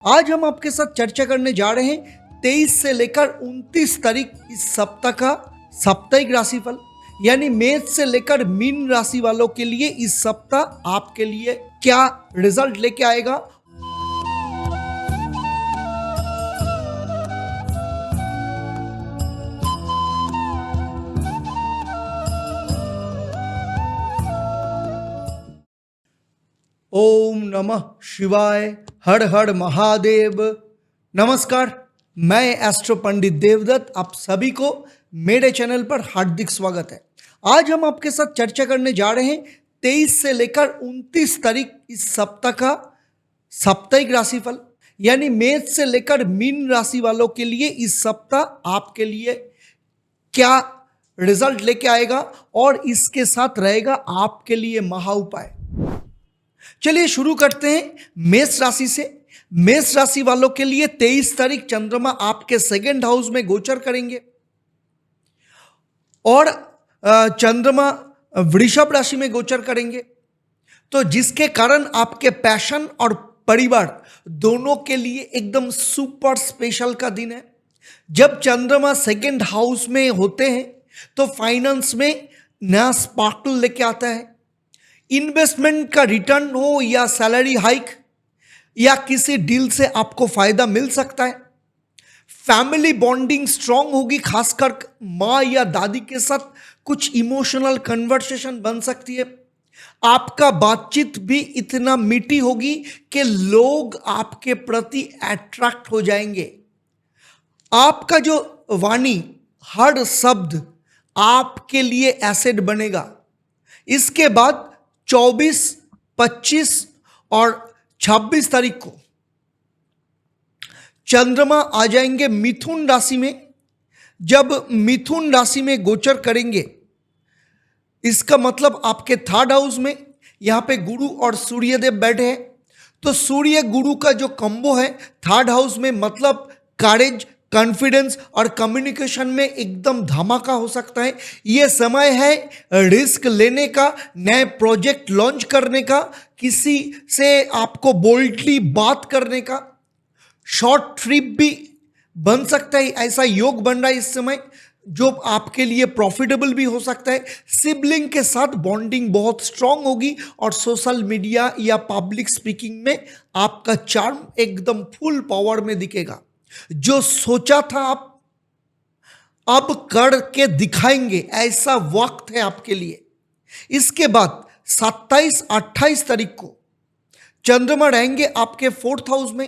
आज हम आपके साथ चर्चा करने जा रहे हैं 23 से लेकर 29 तारीख इस सप्ताह का साप्ताहिक राशिफल, यानी मेष से लेकर मीन राशि वालों के लिए इस सप्ताह आपके लिए क्या रिजल्ट लेके आएगा। ओम नमः शिवाय, हर हर महादेव। नमस्कार, मैं एस्ट्रो पंडित देवदत्त, आप सभी को मेरे चैनल पर हार्दिक स्वागत है। आज हम आपके साथ चर्चा करने जा रहे हैं 23 से लेकर 29 तारीख इस सप्ताह का साप्ताहिक राशिफल, यानी मेष से लेकर मीन राशि वालों के लिए इस सप्ताह आपके लिए क्या रिजल्ट लेके आएगा और इसके साथ रहेगा आपके लिए महा उपाय। चलिए शुरू करते हैं मेष राशि से। मेष राशि वालों के लिए 23 तारीख चंद्रमा आपके सेकंड हाउस में गोचर करेंगे और चंद्रमा वृषभ राशि में गोचर करेंगे, तो जिसके कारण आपके पैशन और परिवार दोनों के लिए एकदम सुपर स्पेशल का दिन है। जब चंद्रमा सेकंड हाउस में होते हैं तो फाइनेंस में नया स्पार्कल लेके आता है। इन्वेस्टमेंट का रिटर्न हो या सैलरी हाइक या किसी डील से आपको फायदा मिल सकता है। फैमिली बॉन्डिंग स्ट्रांग होगी, खासकर माँ या दादी के साथ कुछ इमोशनल कन्वर्सेशन बन सकती है। आपका बातचीत भी इतना मीठी होगी कि लोग आपके प्रति अट्रैक्ट हो जाएंगे। आपका जो वाणी, हर शब्द आपके लिए एसेट बनेगा। इसके बाद 24, 25 और 26 तारीख को चंद्रमा आ जाएंगे मिथुन राशि में। जब मिथुन राशि में गोचर करेंगे, इसका मतलब आपके थर्ड हाउस में यहां पे गुरु और सूर्यदेव बैठे हैं, तो सूर्य गुरु का जो कॉम्बो है थर्ड हाउस में, मतलब करेज, कॉन्फिडेंस और कम्युनिकेशन में एकदम धमाका हो सकता है। यह समय है रिस्क लेने का, नए प्रोजेक्ट लॉन्च करने का, किसी से आपको बोल्डली बात करने का। शॉर्ट ट्रिप भी बन सकता है, ऐसा योग बन रहा है इस समय जो आपके लिए प्रॉफिटेबल भी हो सकता है। सिबलिंग के साथ बॉन्डिंग बहुत स्ट्रांग होगी और सोशल मीडिया या पब्लिक स्पीकिंग में आपका चार्म एकदम फुल पावर में दिखेगा। जो सोचा था आप अब करके दिखाएंगे, ऐसा वक्त है आपके लिए। इसके बाद 27, 28 तारीख को चंद्रमा रहेंगे आपके फोर्थ हाउस में।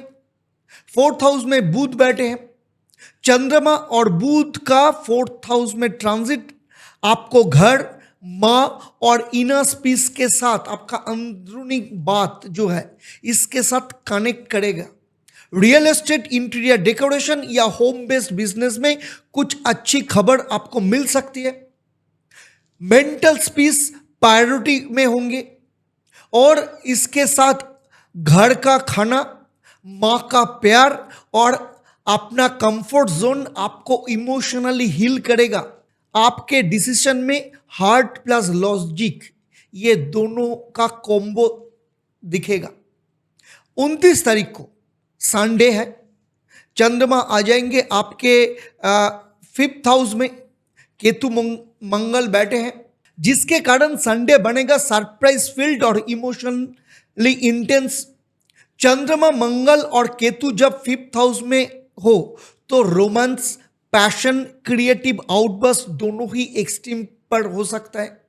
फोर्थ हाउस में बुध बैठे हैं। चंद्रमा और बुध का फोर्थ हाउस में ट्रांजिट आपको घर, मां और इनर पीस के साथ, आपका अंदरूनी बात जो है इसके साथ कनेक्ट करेगा। रियल एस्टेट, इंटीरियर डेकोरेशन या होम बेस्ड बिजनेस में कुछ अच्छी खबर आपको मिल सकती है। मेंटल पीस प्रायोरिटी में होंगे और इसके साथ घर का खाना, माँ का प्यार और अपना कंफर्ट जोन आपको इमोशनली हील करेगा। आपके डिसीजन में हार्ट प्लस लॉजिक, ये दोनों का कॉम्बो दिखेगा। 29 तारीख को संडे है। चंद्रमा आ जाएंगे आपके फिफ्थ हाउस में। केतु मंगल बैठे हैं, जिसके कारण संडे बनेगा सरप्राइज फील्ड और इमोशनली इंटेंस। चंद्रमा, मंगल और केतु जब फिफ्थ हाउस में हो तो रोमांस, पैशन, क्रिएटिव आउटबर्स्ट दोनों ही एक्सट्रीम पर हो सकता है।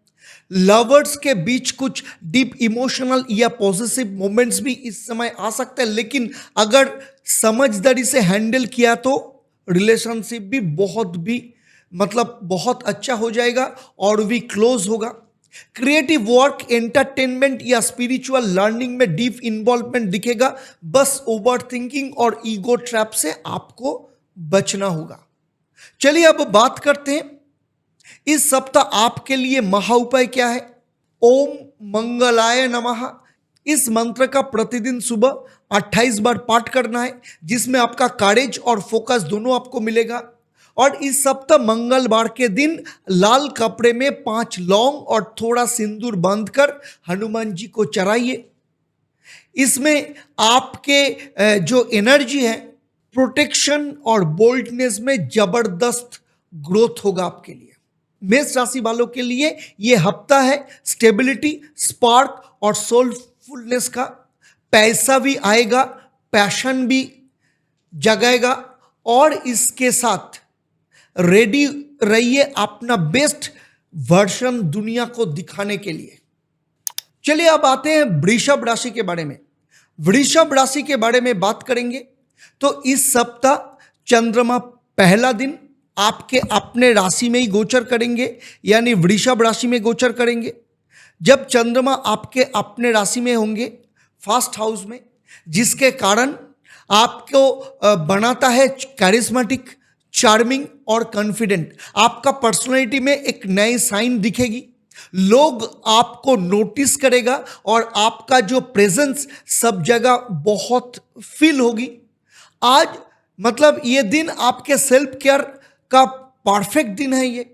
लवर्स के बीच कुछ डीप इमोशनल या पॉजिटिव मोमेंट्स भी इस समय आ सकते हैं, लेकिन अगर समझदारी से हैंडल किया तो रिलेशनशिप भी बहुत अच्छा हो जाएगा और भी क्लोज होगा। क्रिएटिव वर्क, एंटरटेनमेंट या स्पिरिचुअल लर्निंग में डीप इन्वॉल्वमेंट दिखेगा। बस ओवर थिंकिंग और ईगो ट्रैप से आपको बचना होगा। चलिए अब बात करते हैं इस सप्ताह आपके लिए महा उपाय क्या है। ओम मंगलाय नमः, इस मंत्र का प्रतिदिन सुबह 28 बार पाठ करना है, जिसमें आपका करेज और फोकस दोनों आपको मिलेगा। और इस सप्ताह मंगलवार के दिन लाल कपड़े में 5 लौंग और थोड़ा सिंदूर बांधकर हनुमान जी को चढ़ाइए। इसमें आपके जो एनर्जी है, प्रोटेक्शन और बोल्डनेस में जबरदस्त ग्रोथ होगा आपके लिए। मेष राशि वालों के लिए ये हफ्ता है स्टेबिलिटी, स्पार्क और सोलफुलनेस का। पैसा भी आएगा, पैशन भी जगाएगा और इसके साथ रेडी रहिए अपना बेस्ट वर्जन दुनिया को दिखाने के लिए। चलिए अब आते हैं वृषभ राशि के बारे में। वृषभ राशि के बारे में बात करेंगे तो इस सप्ताह चंद्रमा पहला दिन आपके अपने राशि में ही गोचर करेंगे, यानी वृषभ राशि में गोचर करेंगे। जब चंद्रमा आपके अपने राशि में होंगे फर्स्ट हाउस में, जिसके कारण आपको बनाता है कैरिस्मेटिक, चार्मिंग और कॉन्फिडेंट। आपका पर्सनालिटी में एक नई साइन दिखेगी, लोग आपको नोटिस करेगा और आपका जो प्रेजेंस सब जगह बहुत फील होगी। आज मतलब ये दिन आपके सेल्फ केयर का परफेक्ट दिन है। ये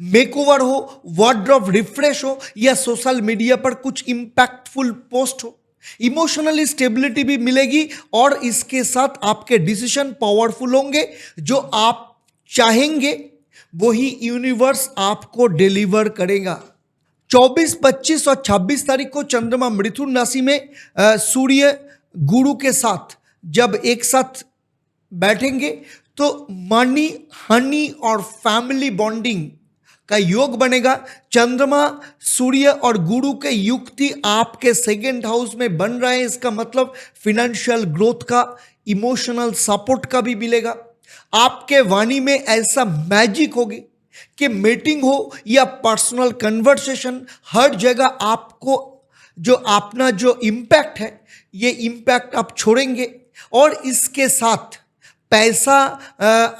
मेकओवर हो, वार्डरोब रिफ्रेश हो या सोशल मीडिया पर कुछ इंपैक्टफुल पोस्ट हो, इमोशनली स्टेबिलिटी भी मिलेगी और इसके साथ आपके डिसीजन पावरफुल होंगे। जो आप चाहेंगे वही यूनिवर्स आपको डिलीवर करेगा। 24, 25 और 26 तारीख को चंद्रमा मिथुन राशि में सूर्य गुरु के साथ जब एक साथ बैठेंगे तो मनी, हनी और फैमिली बॉन्डिंग का योग बनेगा। चंद्रमा, सूर्य और गुरु के युक्ति आपके सेकेंड हाउस में बन रहे हैं। इसका मतलब फिनेंशियल ग्रोथ का, इमोशनल सपोर्ट का भी मिलेगा। आपके वाणी में ऐसा मैजिक होगी कि मीटिंग हो या पर्सनल कन्वर्सेशन, हर जगह आपको जो अपना जो इम्पैक्ट है, ये इम्पैक्ट आप छोड़ेंगे और इसके साथ पैसा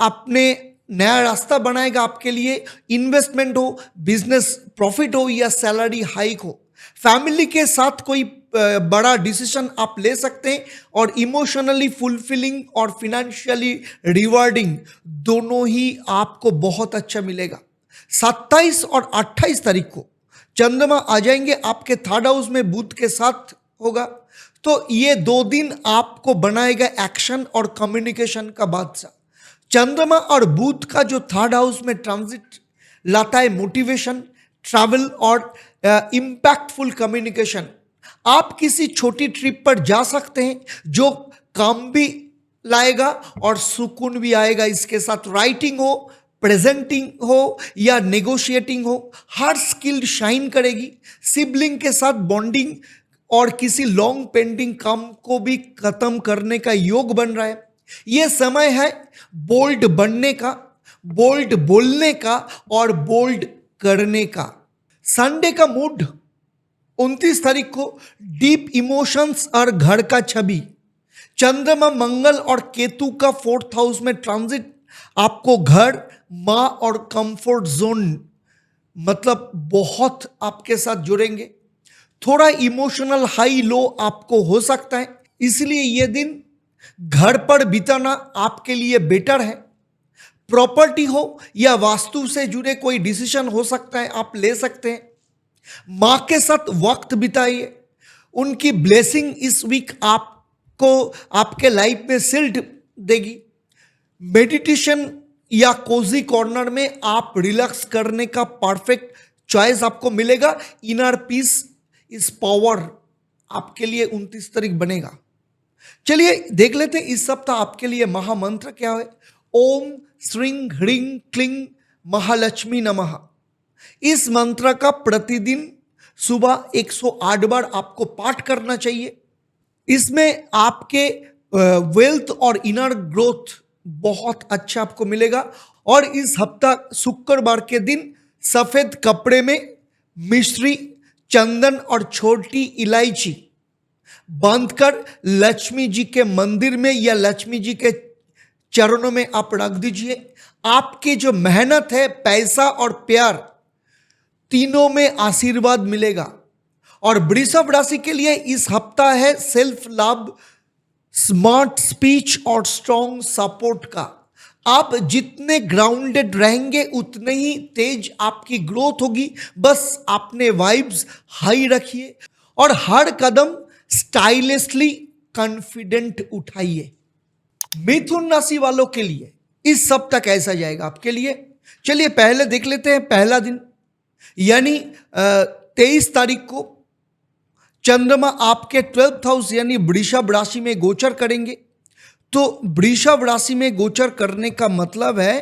अपने नया रास्ता बनाएगा आपके लिए। इन्वेस्टमेंट हो, बिजनेस प्रॉफिट हो या सैलरी हाइक हो, फैमिली के साथ कोई बड़ा डिसीजन आप ले सकते हैं और इमोशनली फुलफिलिंग और फिनेंशियली रिवार्डिंग दोनों ही आपको बहुत अच्छा मिलेगा। 27 और 28 तारीख को चंद्रमा आ जाएंगे आपके थर्ड हाउस में, बुध के साथ होगा। तो ये 2 दिन आपको बनाएगा एक्शन और कम्युनिकेशन का बादशाह। चंद्रमा और बुध का जो थर्ड हाउस में ट्रांजिट लाता है मोटिवेशन, ट्रैवल और इम्पैक्टफुल कम्युनिकेशन। आप किसी छोटी ट्रिप पर जा सकते हैं जो काम भी लाएगा और सुकून भी आएगा। इसके साथ राइटिंग हो, प्रेजेंटिंग हो या नेगोशिएटिंग हो, हर स्किल शाइन करेगी। सिबलिंग के साथ बॉन्डिंग और किसी लॉन्ग पेंडिंग काम को भी खत्म करने का योग बन रहा है। यह समय है बोल्ड बनने का, बोल्ड बोलने का और बोल्ड करने का। संडे का मूड 29 तारीख को डीप इमोशंस और घर का छवि। चंद्रमा, मंगल और केतु का 4th हाउस में ट्रांजिट आपको घर, माँ और कंफर्ट जोन मतलब बहुत आपके साथ जुड़ेंगे। थोड़ा इमोशनल हाई लो आपको हो सकता है, इसलिए यह दिन घर पर बिताना आपके लिए बेटर है। प्रॉपर्टी हो या वास्तु से जुड़े कोई डिसीजन हो सकता है, आप ले सकते हैं। माँ के साथ वक्त बिताइए, उनकी ब्लेसिंग इस वीक आपको आपके लाइफ में सिल्ड देगी। मेडिटेशन या कोजी कॉर्नर में आप रिलैक्स करने का परफेक्ट चॉइस आपको मिलेगा। इनर पीस इस पावर आपके लिए 29 तारीख बनेगा। चलिए देख लेते हैं इस सप्ताह आपके लिए महामंत्र क्या है। ओम श्रीं ह्रीं क्लीं महालक्ष्मी नमः। इस मंत्र का प्रतिदिन सुबह 108 बार आपको पाठ करना चाहिए। इसमें आपके वेल्थ और इनर ग्रोथ बहुत अच्छा आपको मिलेगा। और इस हफ्ता शुक्रवार के दिन सफेद कपड़े में मिश्री, चंदन और छोटी इलायची बांधकर लक्ष्मी जी के मंदिर में या लक्ष्मी जी के चरणों में आप रख दीजिए। आपकी जो मेहनत है, पैसा और प्यार तीनों में आशीर्वाद मिलेगा। और वृषभ राशि के लिए इस हफ्ता है सेल्फ लव, स्मार्ट स्पीच और स्ट्रॉन्ग सपोर्ट का। आप जितने ग्राउंडेड रहेंगे उतने ही तेज आपकी ग्रोथ होगी। बस अपने वाइब्स हाई रखिए और हर कदम स्टाइलिशली कॉन्फिडेंट उठाइए। मिथुन राशि वालों के लिए इस सप्ताह कैसा जाएगा आपके लिए, चलिए पहले देख लेते हैं। पहला दिन यानी 23 तारीख को चंद्रमा आपके 12th हाउस यानी वृषभ राशि में गोचर करेंगे। तो वृषभ राशि में गोचर करने का मतलब है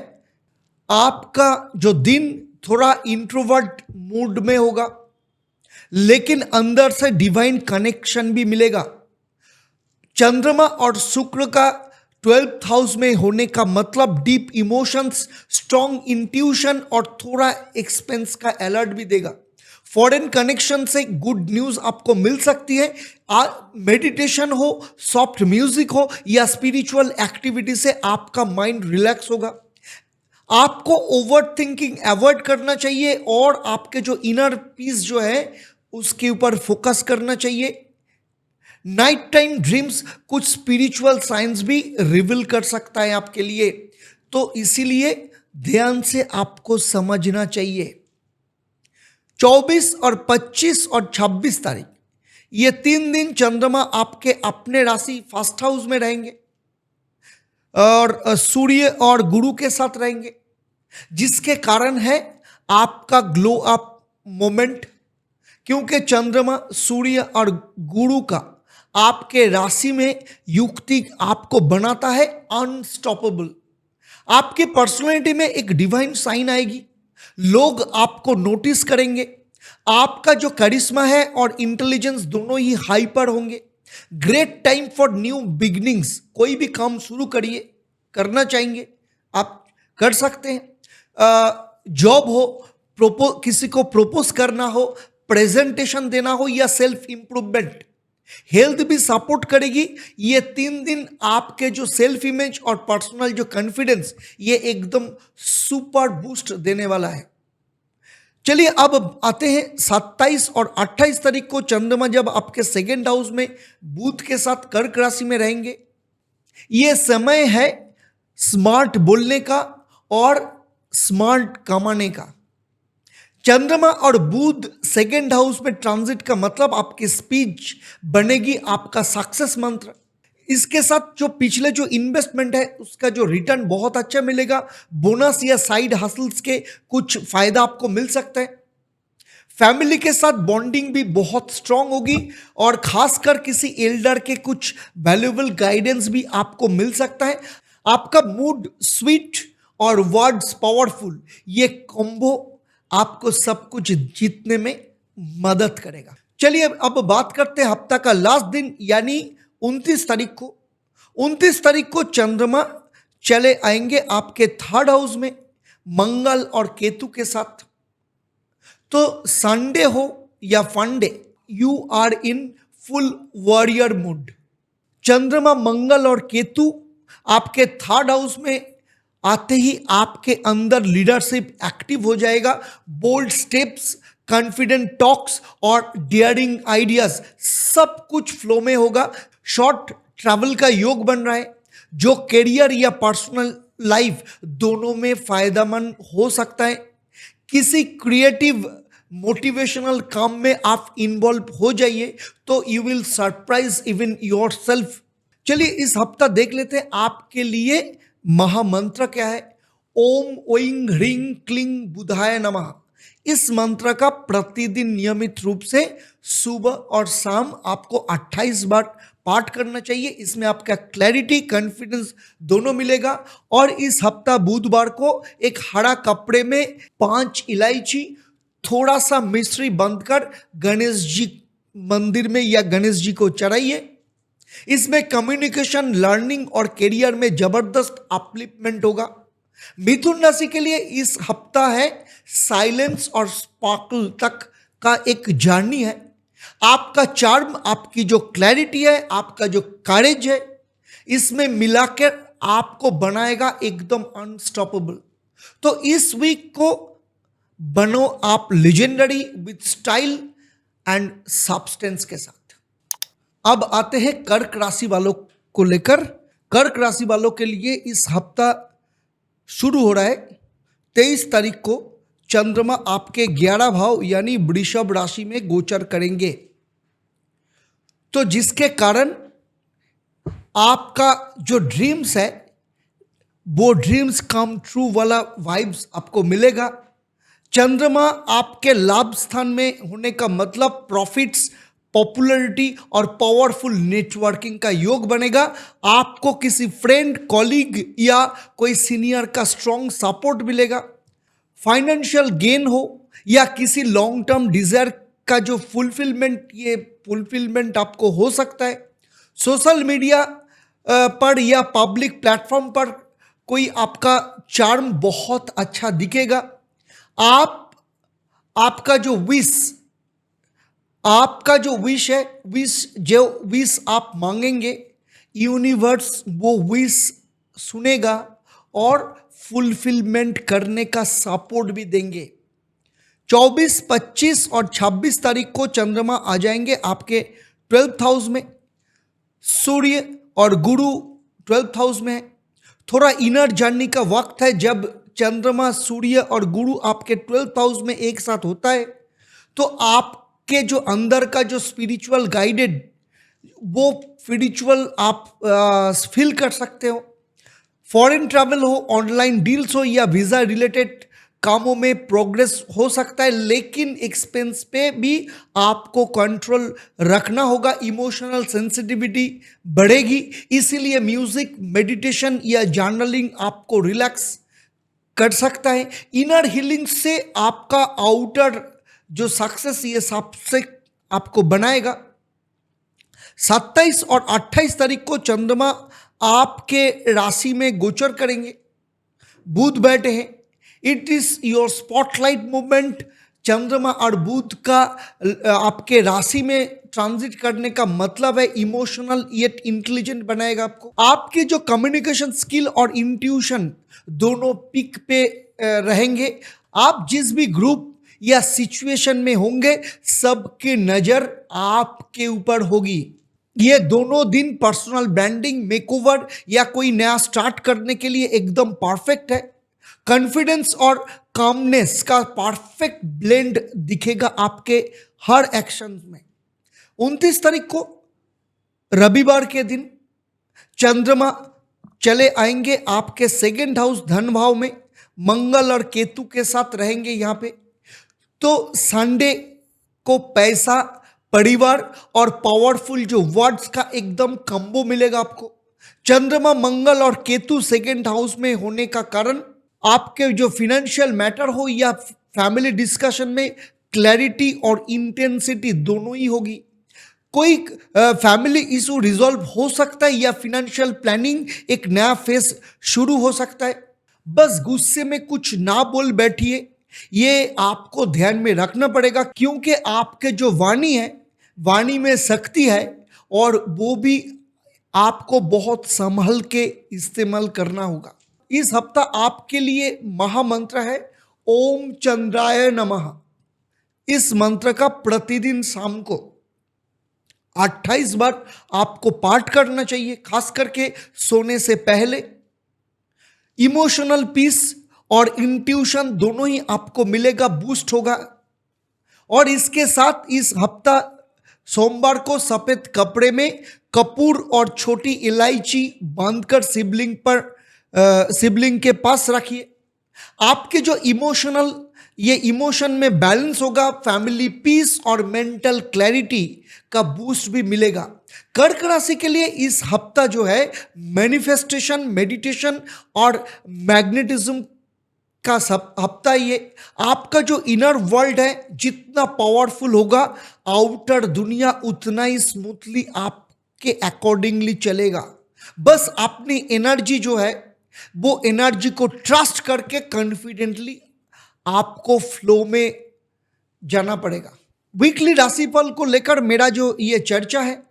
आपका जो दिन थोड़ा इंट्रोवर्ट मूड में होगा, लेकिन अंदर से डिवाइन कनेक्शन भी मिलेगा। चंद्रमा और शुक्र का 12th हाउस में होने का मतलब डीप इमोशंस, स्ट्रॉन्ग इंट्यूशन और थोड़ा एक्सपेंस का अलर्ट भी देगा। फॉरेन कनेक्शन से गुड न्यूज आपको मिल सकती है। मेडिटेशन हो, सॉफ्ट म्यूजिक हो या स्पिरिचुअल एक्टिविटी से आपका माइंड रिलैक्स होगा। आपको ओवर थिंकिंग अवॉइड करना चाहिए और आपके जो इनर पीस जो है उसके ऊपर फोकस करना चाहिए। नाइट टाइम ड्रीम्स कुछ स्पिरिचुअल साइंस भी रिवील कर सकता है आपके लिए, तो इसीलिए ध्यान से आपको समझना चाहिए। 24 और 25 और 26 तारीख ये 3 दिन चंद्रमा आपके अपने राशि फर्स्ट हाउस में रहेंगे और सूर्य और गुरु के साथ रहेंगे, जिसके कारण है आपका ग्लो अप मोमेंट। क्योंकि चंद्रमा, सूर्य और गुरु का आपके राशि में युक्ति आपको बनाता है अनस्टॉपेबल। आपकी पर्सनालिटी में एक डिवाइन साइन आएगी, लोग आपको नोटिस करेंगे। आपका जो करिश्मा है और इंटेलिजेंस दोनों ही हाइपर होंगे। Great time for new beginnings, कोई भी काम शुरू करिए, करना चाहेंगे आप कर सकते हैं। जॉब हो, किसी को प्रपोज करना हो, प्रेजेंटेशन देना हो या सेल्फ इंप्रूवमेंट, हेल्थ भी सपोर्ट करेगी। ये 3 दिन आपके जो सेल्फ इमेज और पर्सनल जो कॉन्फिडेंस ये एकदम सुपर बूस्ट देने वाला है। चलिए अब आते हैं 27 और 28 तारीख को चंद्रमा जब आपके सेकेंड हाउस में बुध के साथ कर्क राशि में रहेंगे। ये समय है स्मार्ट बोलने का और स्मार्ट कमाने का। चंद्रमा और बुध सेकेंड हाउस में ट्रांजिट का मतलब आपकी स्पीच बनेगी आपका सक्सेस मंत्र। इसके साथ जो पिछले जो इन्वेस्टमेंट है उसका जो रिटर्न बहुत अच्छा मिलेगा। बोनस या साइड हसल्स के कुछ फायदा आपको मिल सकता है। फैमिली के साथ बॉन्डिंग भी बहुत स्ट्रांग होगी और खासकर किसी एल्डर के कुछ वैल्यूएबल गाइडेंस भी आपको मिल सकता है। आपका मूड स्वीट और वर्ड्स पावरफुल, ये कॉम्बो आपको सब कुछ जीतने में मदद करेगा। चलिए अब बात करते हैं हफ्ता का लास्ट दिन यानी 29 तारीख को। 29 तारीख को चंद्रमा चले आएंगे आपके थर्ड हाउस में मंगल और केतु के साथ। तो संडे हो या funday, you are in full warrior mood. चंद्रमा, मंगल और केतु आपके थर्ड हाउस में आते ही आपके अंदर लीडरशिप एक्टिव हो जाएगा। बोल्ड स्टेप्स, कॉन्फिडेंट टॉक्स और डियरिंग आइडियाज सब कुछ फ्लो में होगा। शॉर्ट ट्रैवल का योग बन रहा है जो करियर या पर्सनल लाइफ दोनों में फायदेमंद हो सकता है। किसी क्रिएटिव मोटिवेशनल काम में आप इन्वॉल्व हो जाइए तो you will surprise even yourself. चलिए इस हफ्ता देख लेते हैं आपके लिए महामंत्र क्या है। ओम ओइंग ह्रीं क्लीं बुधाय नमः। इस मंत्र का प्रतिदिन नियमित रूप से सुबह और शाम आपको 28 बार पाठ करना चाहिए। इसमें आपका क्लैरिटी, कॉन्फिडेंस दोनों मिलेगा। और इस हफ्ता बुधवार को एक हरा कपड़े में 5 इलायची, थोड़ा सा मिश्री बांधकर गणेश जी मंदिर में या गणेश जी को चढ़ाइए। इसमें कम्युनिकेशन, लर्निंग और करियर में जबरदस्त अपलिफ्टमेंट होगा। मिथुन राशि के लिए इस हफ्ता है साइलेंस और स्पार्कल तक का एक जर्नी है। आपका चार्म, आपकी जो क्लैरिटी है, आपका जो करेज है, इसमें मिलाकर आपको बनाएगा एकदम अनस्टॉपेबल। तो इस वीक को बनो आप legendary with style and substance के साथ। अब आते हैं कर्क राशि वालों को लेकर। कर्क राशि वालों के लिए इस हफ्ता शुरू हो रहा है 23 तारीख को चंद्रमा आपके 11 भाव यानी वृषभ राशि में गोचर करेंगे। तो जिसके कारण आपका जो ड्रीम्स है वो ड्रीम्स कम ट्रू वाला वाइब्स आपको मिलेगा। चंद्रमा आपके लाभ स्थान में होने का मतलब प्रॉफिट्स, पॉपुलैरिटी और पावरफुल नेटवर्किंग का योग बनेगा। आपको किसी फ्रेंड, कॉलीग या कोई सीनियर का स्ट्रॉन्ग सपोर्ट मिलेगा। फाइनेंशियल गेन हो या किसी लॉन्ग टर्म डिजायर का जो फुलफिलमेंट, ये फुलफिलमेंट आपको हो सकता है। सोशल मीडिया पर या पब्लिक प्लेटफॉर्म पर कोई आपका चार्म बहुत अच्छा दिखेगा। आपका जो विश है, जो विश आप मांगेंगे, यूनिवर्स वो विश सुनेगा और फुलफिलमेंट करने का सपोर्ट भी देंगे। 24, 25 और 26 तारीख को चंद्रमा आ जाएंगे आपके 12th हाउस में। सूर्य और गुरु 12th हाउस में है। थोड़ा इनर जर्नी का वक्त है। जब चंद्रमा, सूर्य और गुरु आपके 12th हाउस में एक साथ होता है तो आपके जो अंदर का जो स्पिरिचुअल गाइडेड, वो स्पिरिचुअल आप फील कर सकते हो। फॉरेन ट्रैवल हो, ऑनलाइन डील्स हो या वीज़ा रिलेटेड कामों में प्रोग्रेस हो सकता है, लेकिन एक्सपेंस पे भी आपको कंट्रोल रखना होगा। इमोशनल सेंसिटिविटी बढ़ेगी, इसीलिए म्यूजिक, मेडिटेशन या जर्नलिंग आपको रिलैक्स कर सकता है। इनर हीलिंग से आपका आउटर जो सक्सेस, ये सबसे आपको बनाएगा। 27 और 28 तारीख को चंद्रमा आपके राशि में गोचर करेंगे। बुध बैठे हैं। It is your spotlight movement. चंद्रमा और बुध का आपके राशि में ट्रांजिट करने का मतलब है इमोशनल येट इंटेलिजेंट बनाएगा आपको। आपके जो कम्युनिकेशन स्किल और इंट्यूशन दोनों पीक पे रहेंगे। आप जिस भी ग्रुप या सिचुएशन में होंगे, सबकी नजर आपके ऊपर होगी। ये दोनों दिन पर्सनल ब्रांडिंग, मेकओवर या कोई नया स्टार्ट करने के लिए एकदम परफेक्ट है। कॉन्फिडेंस और कामनेस का परफेक्ट ब्लेंड दिखेगा आपके हर एक्शन में। 29 तारीख को रविवार के दिन चंद्रमा चले आएंगे आपके 2nd हाउस धन भाव में। मंगल और केतु के साथ रहेंगे यहाँ पे। तो संडे को पैसा, परिवार और पावरफुल जो वर्ड्स का एकदम कम्बो मिलेगा आपको। चंद्रमा, मंगल और केतु 2nd हाउस में होने का कारण आपके जो फिनेंशियल मैटर हो या फैमिली डिस्कशन में क्लैरिटी और इंटेंसिटी दोनों ही होगी। कोई फैमिली इशू रिजॉल्व हो सकता है या फिनेंशियल प्लानिंग एक नया फेज शुरू हो सकता है। बस गुस्से में कुछ ना बोल बैठिए, ये आपको ध्यान में रखना पड़ेगा, क्योंकि आपके जो वाणी है, वाणी में शक्ति है और वो भी आपको बहुत संभल के इस्तेमाल करना होगा। इस हफ्ता आपके लिए महामंत्र है ओम चंद्राय नमः। इस मंत्र का प्रतिदिन शाम को 28 बार आपको पाठ करना चाहिए, खास करके सोने से पहले। इमोशनल पीस और इंट्यूशन दोनों ही आपको मिलेगा, बूस्ट होगा। और इसके साथ इस हफ्ता सोमवार को सफेद कपड़े में कपूर और छोटी इलायची बांधकर सिबलिंग के पास रखिए। आपके जो ये इमोशन में बैलेंस होगा, फैमिली पीस और मेंटल क्लैरिटी का बूस्ट भी मिलेगा। कर्क राशि के लिए इस हफ्ता जो है मैनिफेस्टेशन, मेडिटेशन और मैग्नेटिज्म का सब हफ्ता। ये आपका जो इनर वर्ल्ड है जितना पावरफुल होगा, आउटर दुनिया उतना ही स्मूथली आपके अकॉर्डिंगली चलेगा। बस अपनी एनर्जी जो है वो एनर्जी को ट्रस्ट करके कॉन्फिडेंटली आपको फ्लो में जाना पड़ेगा। वीकली राशिफल को लेकर मेरा जो ये चर्चा है,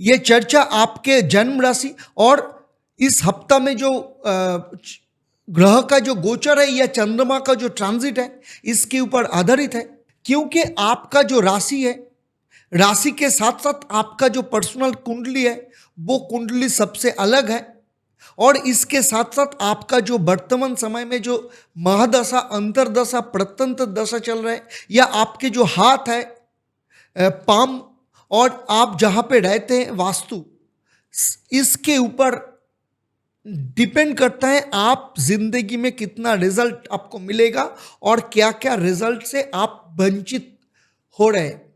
ये चर्चा आपके जन्म राशि और इस हफ्ता में जो ग्रह का जो गोचर है या चंद्रमा का जो ट्रांजिट है, इसके ऊपर आधारित है। क्योंकि आपका जो राशि है, राशि के साथ साथ आपका जो पर्सनल कुंडली है, वो कुंडली सबसे अलग है। और इसके साथ साथ आपका जो वर्तमान समय में जो महादशा, अंतरदशा, प्रत्यंत दशा चल रहा है, या आपके जो हाथ है, पाम और आप जहाँ पे रहते हैं वास्तु, इसके ऊपर डिपेंड करता है आप जिंदगी में कितना रिजल्ट आपको मिलेगा और क्या क्या रिजल्ट से आप वंचित हो रहे हैं।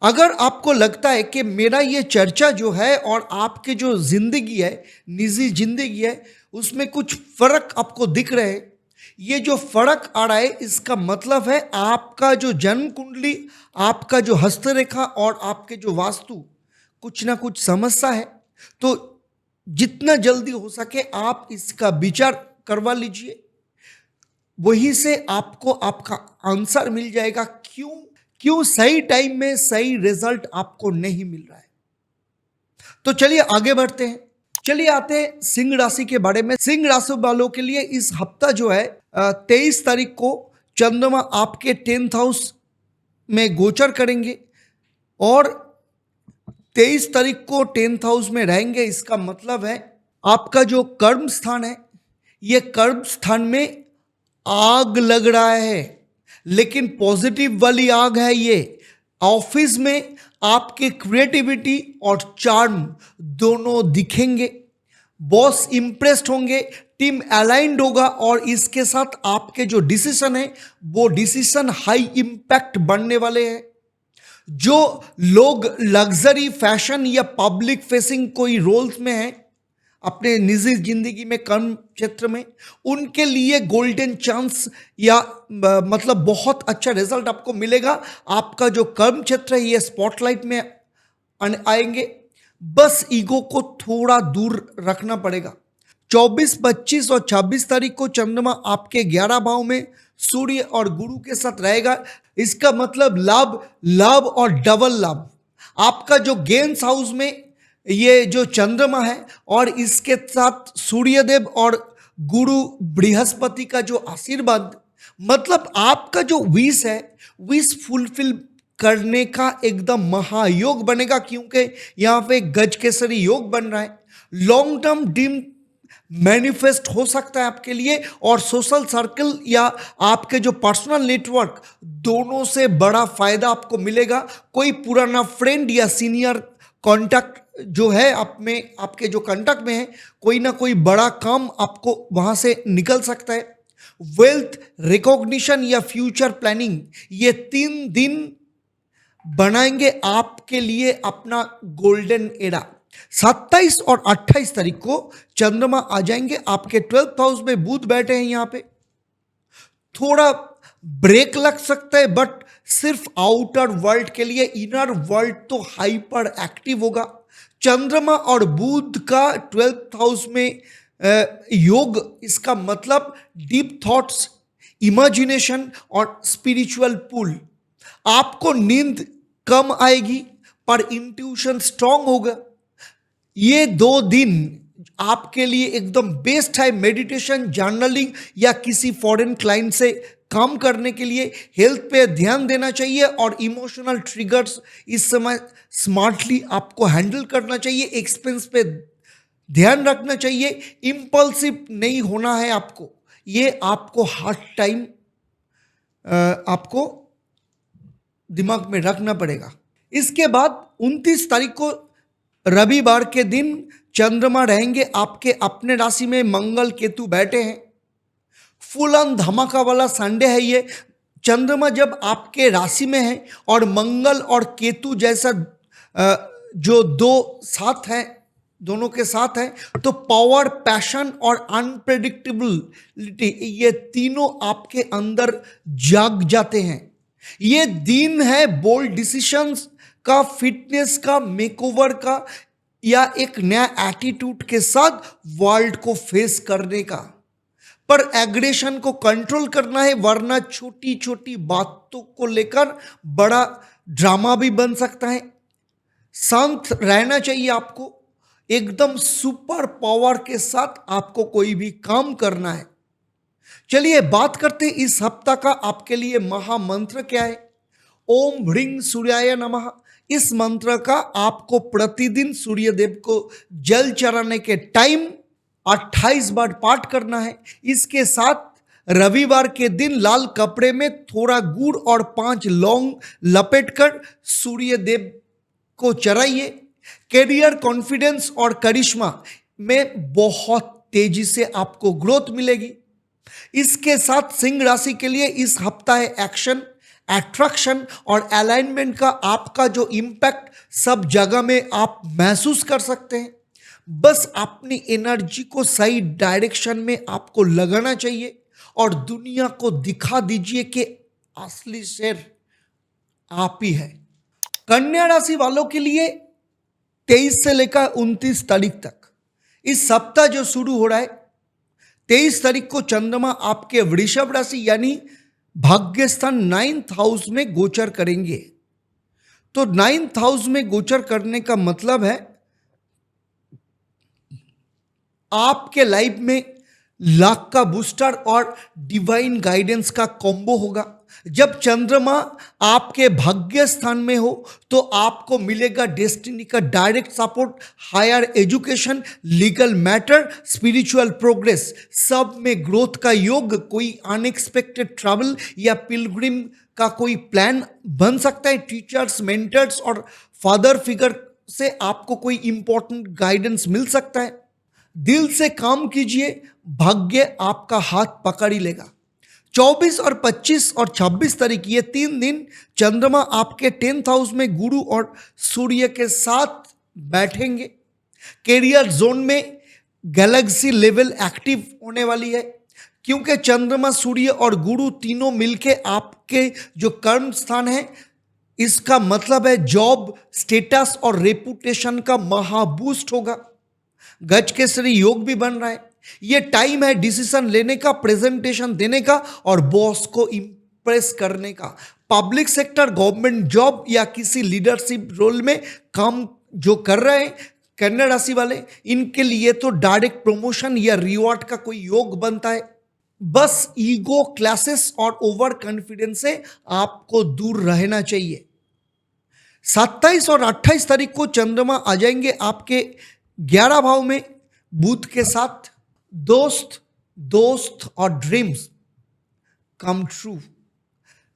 अगर आपको लगता है कि मेरा ये चर्चा जो है और आपके जो जिंदगी है, निजी जिंदगी है, उसमें कुछ फर्क आपको दिख रहे हैं, ये जो फर्क आ रहा है इसका मतलब है आपका जो जन्म कुंडली, आपका जो हस्तरेखा और आपके जो वास्तु कुछ ना कुछ समस्या है। तो जितना जल्दी हो सके आप इसका विचार करवा लीजिए, वहीं से आपको आपका आंसर मिल जाएगा क्यों क्यों सही टाइम में सही रिजल्ट आपको नहीं मिल रहा है। तो चलिए आगे बढ़ते हैं। चलिए आते हैं सिंह राशि के बारे में। सिंह राशि वालों के लिए इस हफ्ता जो है 23 तारीख को चंद्रमा आपके 10th हाउस में गोचर करेंगे और 23 तारीख को 10th हाउस में रहेंगे। इसका मतलब है आपका जो कर्म स्थान है, ये कर्म स्थान में आग लग रहा है, लेकिन पॉजिटिव वाली आग है ये। ऑफिस में आपके क्रिएटिविटी और चार्म दोनों दिखेंगे, बॉस इंप्रेस्ड होंगे, टीम अलाइंड होगा और इसके साथ आपके जो डिसीजन है वो डिसीजन हाई इम्पैक्ट बनने वाले हैं। जो लोग लग्जरी, फैशन या पब्लिक फेसिंग कोई रोल्स में हैं अपने निजी जिंदगी में, कर्म क्षेत्र में, उनके लिए गोल्डन चांस या मतलब बहुत अच्छा रिजल्ट आपको मिलेगा। आपका जो कर्म क्षेत्र है ये स्पॉटलाइट में आएंगे। बस ईगो को थोड़ा दूर रखना पड़ेगा। 24, 25 और 26 तारीख को चंद्रमा आपके 11 भाव में सूर्य और गुरु के साथ रहेगा। इसका मतलब लाभ, लाभ और डबल लाभ। आपका जो गेंस हाउस में ये जो चंद्रमा है और इसके साथ सूर्यदेव और गुरु बृहस्पति का जो आशीर्वाद, मतलब आपका जो विश है, विश फुलफिल करने का एकदम महायोग बनेगा, क्योंकि यहाँ पे गज केसरी योग बन रहा है। लॉन्ग टर्म ड्रीम मैनिफेस्ट हो सकता है आपके लिए और सोशल सर्कल या आपके जो पर्सनल नेटवर्क, दोनों से बड़ा फायदा आपको मिलेगा। कोई पुराना फ्रेंड या सीनियर कॉन्टैक्ट जो है आप में, आपके जो कॉन्टैक्ट में है, कोई ना कोई बड़ा काम आपको वहां से निकल सकता है। वेल्थ रिकॉग्निशन या फ्यूचर प्लानिंग, ये 3 दिन बनाएंगे आपके लिए अपना गोल्डन एरा। 27 और 28 तारीख को चंद्रमा आ जाएंगे आपके 12th हाउस में, बुध बैठे हैं यहाँ पे। थोड़ा ब्रेक लग सकता है बट सिर्फ आउटर वर्ल्ड के लिए, इनर वर्ल्ड तो हाइपर एक्टिव होगा। चंद्रमा और बुध का 12th हाउस में योग, इसका मतलब डीप थॉट्स, इमेजिनेशन और स्पिरिचुअल पुल। आपको नींद कम आएगी पर इंट्यूशन स्ट्रांग होगा। ये 2 दिन आपके लिए एकदम बेस्ट है मेडिटेशन, जर्नलिंग या किसी फॉरेन क्लाइंट से काम करने के लिए। हेल्थ पे ध्यान देना चाहिए और इमोशनल ट्रिगर्स इस समय स्मार्टली आपको हैंडल करना चाहिए। एक्सपेंस पे ध्यान रखना चाहिए, इम्पल्सिव नहीं होना है आपको। ये आपको हर टाइम आपको दिमाग में रखना पड़ेगा। इसके बाद 29 तारीख को रविवार के दिन चंद्रमा रहेंगे आपके अपने राशि में, मंगल केतु बैठे हैं। फुल ऑन धमाका वाला संडे है ये। चंद्रमा जब आपके राशि में है और मंगल और केतु जैसा जो 2 साथ हैं, दोनों के साथ हैं, तो पावर, पैशन और अनप्रेडिक्टेबिलिटी, ये तीनों आपके अंदर जाग जाते हैं। ये दिन है बोल्ड डिसीजंस का, फिटनेस का, मेकओवर का या एक नया एटीट्यूड के साथ वर्ल्ड को फेस करने का। पर एग्रेशन को कंट्रोल करना है, वरना छोटी छोटी बातों को लेकर बड़ा ड्रामा भी बन सकता है। शांत रहना चाहिए आपको, एकदम सुपर पावर के साथ आपको कोई भी काम करना है। चलिए बात करते हैं इस हफ्ता का आपके लिए महामंत्र क्या है। ओम ह्रीं सूर्याय नमः। इस मंत्र का आपको प्रतिदिन सूर्यदेव को जल चढ़ाने के टाइम 28 बार पाठ करना है। इसके साथ रविवार के दिन लाल कपड़े में थोड़ा गुड़ और 5 लौंग लपेटकर सूर्यदेव को चराइए। कैरियर कॉन्फिडेंस और करिश्मा में बहुत तेजी से आपको ग्रोथ मिलेगी। इसके साथ सिंह राशि के लिए इस हफ्ता है एक्शन, अट्रैक्शन और अलाइनमेंट का आपका जो इम्पैक्ट सब जगह में आप महसूस कर सकते हैं। बस अपनी एनर्जी को सही डायरेक्शन में आपको लगाना चाहिए और दुनिया को दिखा दीजिए कि असली शेर आप ही है। कन्या राशि वालों के लिए 23 से लेकर 29 तारीख तक इस सप्ताह जो शुरू हो रहा है, 23 तारीख को चंद्रमा आपके वृषभ राशि यानी भाग्य स्थान 9th हाउस में गोचर करेंगे। तो 9th हाउस में गोचर करने का मतलब है आपके लाइफ में लक का बूस्टर और डिवाइन गाइडेंस का कॉम्बो होगा। जब चंद्रमा आपके भाग्य स्थान में हो तो आपको मिलेगा डेस्टिनी का direct support, higher education, legal matter, spiritual progress, सब में ग्रोथ का योग, कोई अनएक्सपेक्टेड ट्रैवल या पिलग्रिम का कोई प्लान बन सकता है। टीचर्स, मेंटर्स और फादर फिगर से आपको कोई इंपॉर्टेंट गाइडेंस मिल सकता है। दिल से काम कीजिए, भाग्य आपका हाथ पकड़ ही लेगा। 24 और 25 और 26 तारीख ये 3 दिन चंद्रमा आपके 10th हाउस में गुरु और सूर्य के साथ बैठेंगे। कैरियर जोन में गैलेक्सी लेवल एक्टिव होने वाली है, क्योंकि चंद्रमा, सूर्य और गुरु तीनों मिलके आपके जो कर्म स्थान है, इसका मतलब है जॉब, स्टेटस और रेपुटेशन का महाबूस्ट होगा। गज केसरी योग भी बन रहा है। ये टाइम है डिसीजन लेने का, प्रेजेंटेशन देने का और बॉस को इंप्रेस करने का। पब्लिक सेक्टर, गवर्नमेंट जॉब या किसी लीडरशिप रोल में काम जो कर रहे हैं कन्या राशि वाले, इनके लिए तो डायरेक्ट प्रमोशन या रिवॉर्ड का कोई योग बनता है। बस ईगो क्लासेस और ओवर कॉन्फिडेंस से आपको दूर रहना चाहिए। 27 और 28 तारीख को चंद्रमा आ जाएंगे आपके 11 भाव में बुध के साथ। दोस्त और ड्रीम्स कम ट्रू।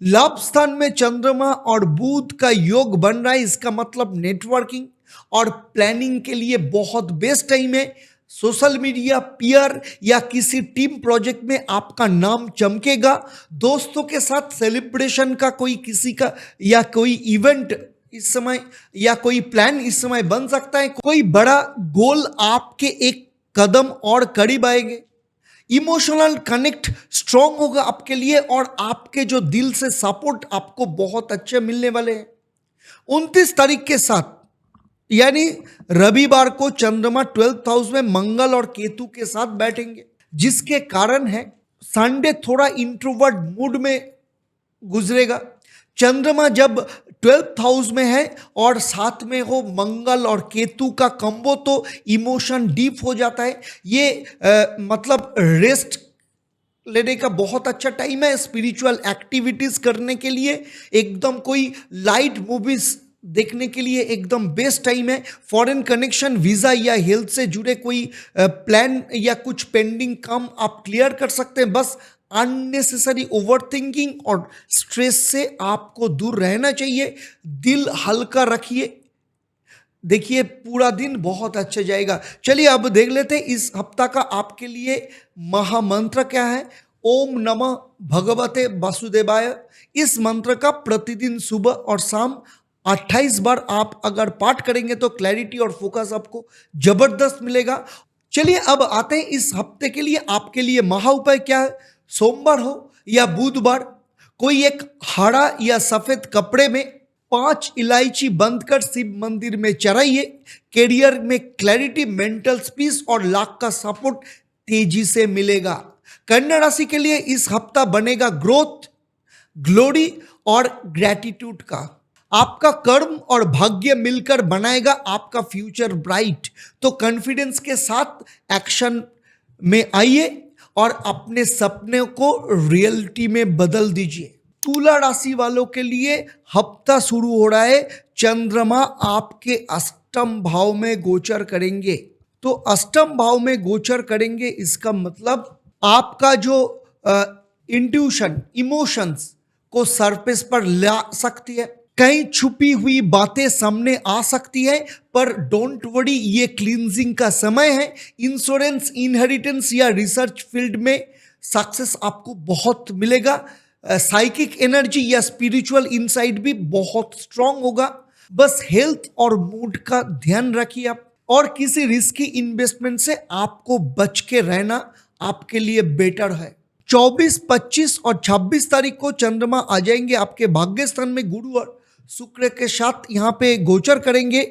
लव स्थान में चंद्रमा और बुध का योग बन रहा है। इसका मतलब नेटवर्किंग और प्लानिंग के लिए बहुत बेस्ट टाइम है। सोशल मीडिया, पीयर या किसी टीम प्रोजेक्ट में आपका नाम चमकेगा। दोस्तों के साथ सेलिब्रेशन का कोई किसी का या कोई इवेंट इस समय या कोई प्लान इस समय बन सकता है। कोई बड़ा गोल आपके एक कदम और करीब आएंगे। इमोशनल कनेक्ट स्ट्रांग होगा आपके लिए और आपके जो दिल से सपोर्ट आपको बहुत अच्छे मिलने वाले हैं। 29 तारीख के साथ यानी रविवार को चंद्रमा 12th हाउस में मंगल और केतु के साथ बैठेंगे, जिसके कारण है संडे थोड़ा इंट्रोवर्ट मूड में गुजरेगा। चंद्रमा जब 12th हाउस में है और साथ में हो मंगल और केतु का कंबो तो इमोशन डीप हो जाता है। ये मतलब रेस्ट लेने का बहुत अच्छा टाइम है। स्पिरिचुअल एक्टिविटीज करने के लिए एकदम, कोई लाइट मूवीज देखने के लिए एकदम बेस्ट टाइम है। फॉरेन कनेक्शन, वीज़ा या हेल्थ से जुड़े कोई प्लान या कुछ पेंडिंग काम आप क्लियर कर सकते हैं। बस अननेसेसरी ओवरथिंकिंग और स्ट्रेस से आपको दूर रहना चाहिए। दिल हल्का रखिए, देखिए पूरा दिन बहुत अच्छा जाएगा। चलिए अब देख लेते हैं इस हफ्ता का आपके लिए महामंत्र क्या है। ओम नमः भगवते वासुदेवाय। इस मंत्र का प्रतिदिन सुबह और शाम 28 बार आप अगर पाठ करेंगे तो क्लैरिटी और फोकस आपको जबरदस्त मिलेगा। चलिए अब आते हैं इस हफ्ते के लिए आपके लिए महा उपाय क्या है। सोमवार हो या बुधवार, कोई एक हरा या सफेद कपड़े में 5 इलायची बंद कर शिव मंदिर में चढ़ाइए। कैरियर में क्लैरिटी, मेंटल पीस और लक का सपोर्ट तेजी से मिलेगा। कन्या राशि के लिए इस हफ्ता बनेगा ग्रोथ, ग्लोरी और ग्रैटिट्यूड का। आपका कर्म और भाग्य मिलकर बनाएगा आपका फ्यूचर ब्राइट। तो कॉन्फिडेंस के साथ एक्शन में आइए और अपने सपने को रियलिटी में बदल दीजिए। तुला राशि वालों के लिए हफ्ता शुरू हो रहा है। चंद्रमा आपके अष्टम भाव में गोचर करेंगे। तो अष्टम भाव में गोचर करेंगे, इसका मतलब आपका जो इंट्यूशन, इमोशंस को सरफेस पर ला सकती है। कहीं छुपी हुई बातें सामने आ सकती है, पर डोंट वरी, ये क्लींजिंग का समय है। इंश्योरेंस, इनहेरिटेंस या रिसर्च फील्ड में सक्सेस आपको बहुत मिलेगा। साइकिक एनर्जी या स्पिरिचुअल इनसाइट भी बहुत स्ट्रांग होगा। बस हेल्थ और मूड का ध्यान रखिए आप, और किसी रिस्की इन्वेस्टमेंट से आपको बच के रहना आपके लिए बेटर है। 24, 25 और 26 तारीख को चंद्रमा आ जाएंगे आपके भाग्य स्थान में, गुरु और शुक्र के साथ यहाँ पे गोचर करेंगे।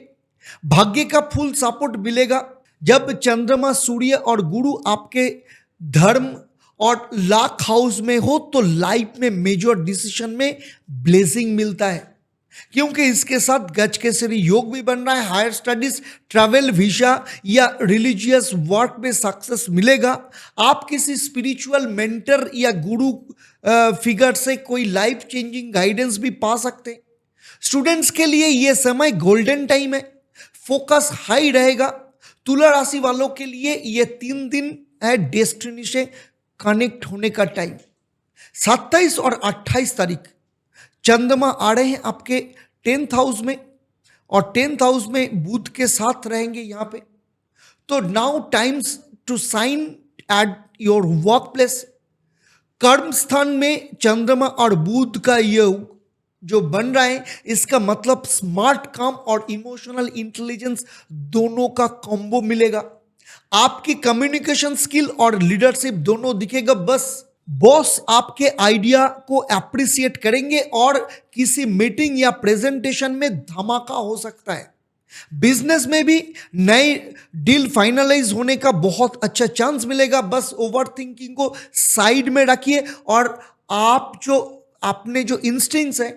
भाग्य का फुल सपोर्ट मिलेगा। जब चंद्रमा, सूर्य और गुरु आपके धर्म और लाख हाउस में हो तो लाइफ में मेजर डिसीजन में ब्लेसिंग मिलता है, क्योंकि इसके साथ गज केसरी योग भी बन रहा है। हायर स्टडीज, ट्रैवल, वीजा या रिलीजियस वर्क में सक्सेस मिलेगा। आप किसी स्पिरिचुअल मेंटर या गुरु फिगर से कोई लाइफ चेंजिंग गाइडेंस भी पा सकते हैं। स्टूडेंट्स के लिए यह समय गोल्डन टाइम है, फोकस हाई रहेगा। तुला राशि वालों के लिए यह 3 दिन है डेस्टिनी से कनेक्ट होने का टाइम। 27 और 28 तारीख चंद्रमा आ रहे हैं आपके 10th हाउस में, और 10th हाउस में बुध के साथ रहेंगे यहाँ पे। तो now times to shine at your workplace. कर्म स्थान में चंद्रमा और बुध का योग जो बन रहा है, इसका मतलब स्मार्ट काम और इमोशनल इंटेलिजेंस दोनों का कॉम्बो मिलेगा। आपकी कम्युनिकेशन स्किल और लीडरशिप दोनों दिखेगा। बस बॉस आपके आइडिया को अप्रिशिएट करेंगे और किसी मीटिंग या प्रेजेंटेशन में धमाका हो सकता है। बिजनेस में भी नई डील फाइनलाइज होने का बहुत अच्छा चांस मिलेगा। बस ओवर थिंकिंग को साइड में रखिए और आपने जो इंस्टिंक्ट्स है,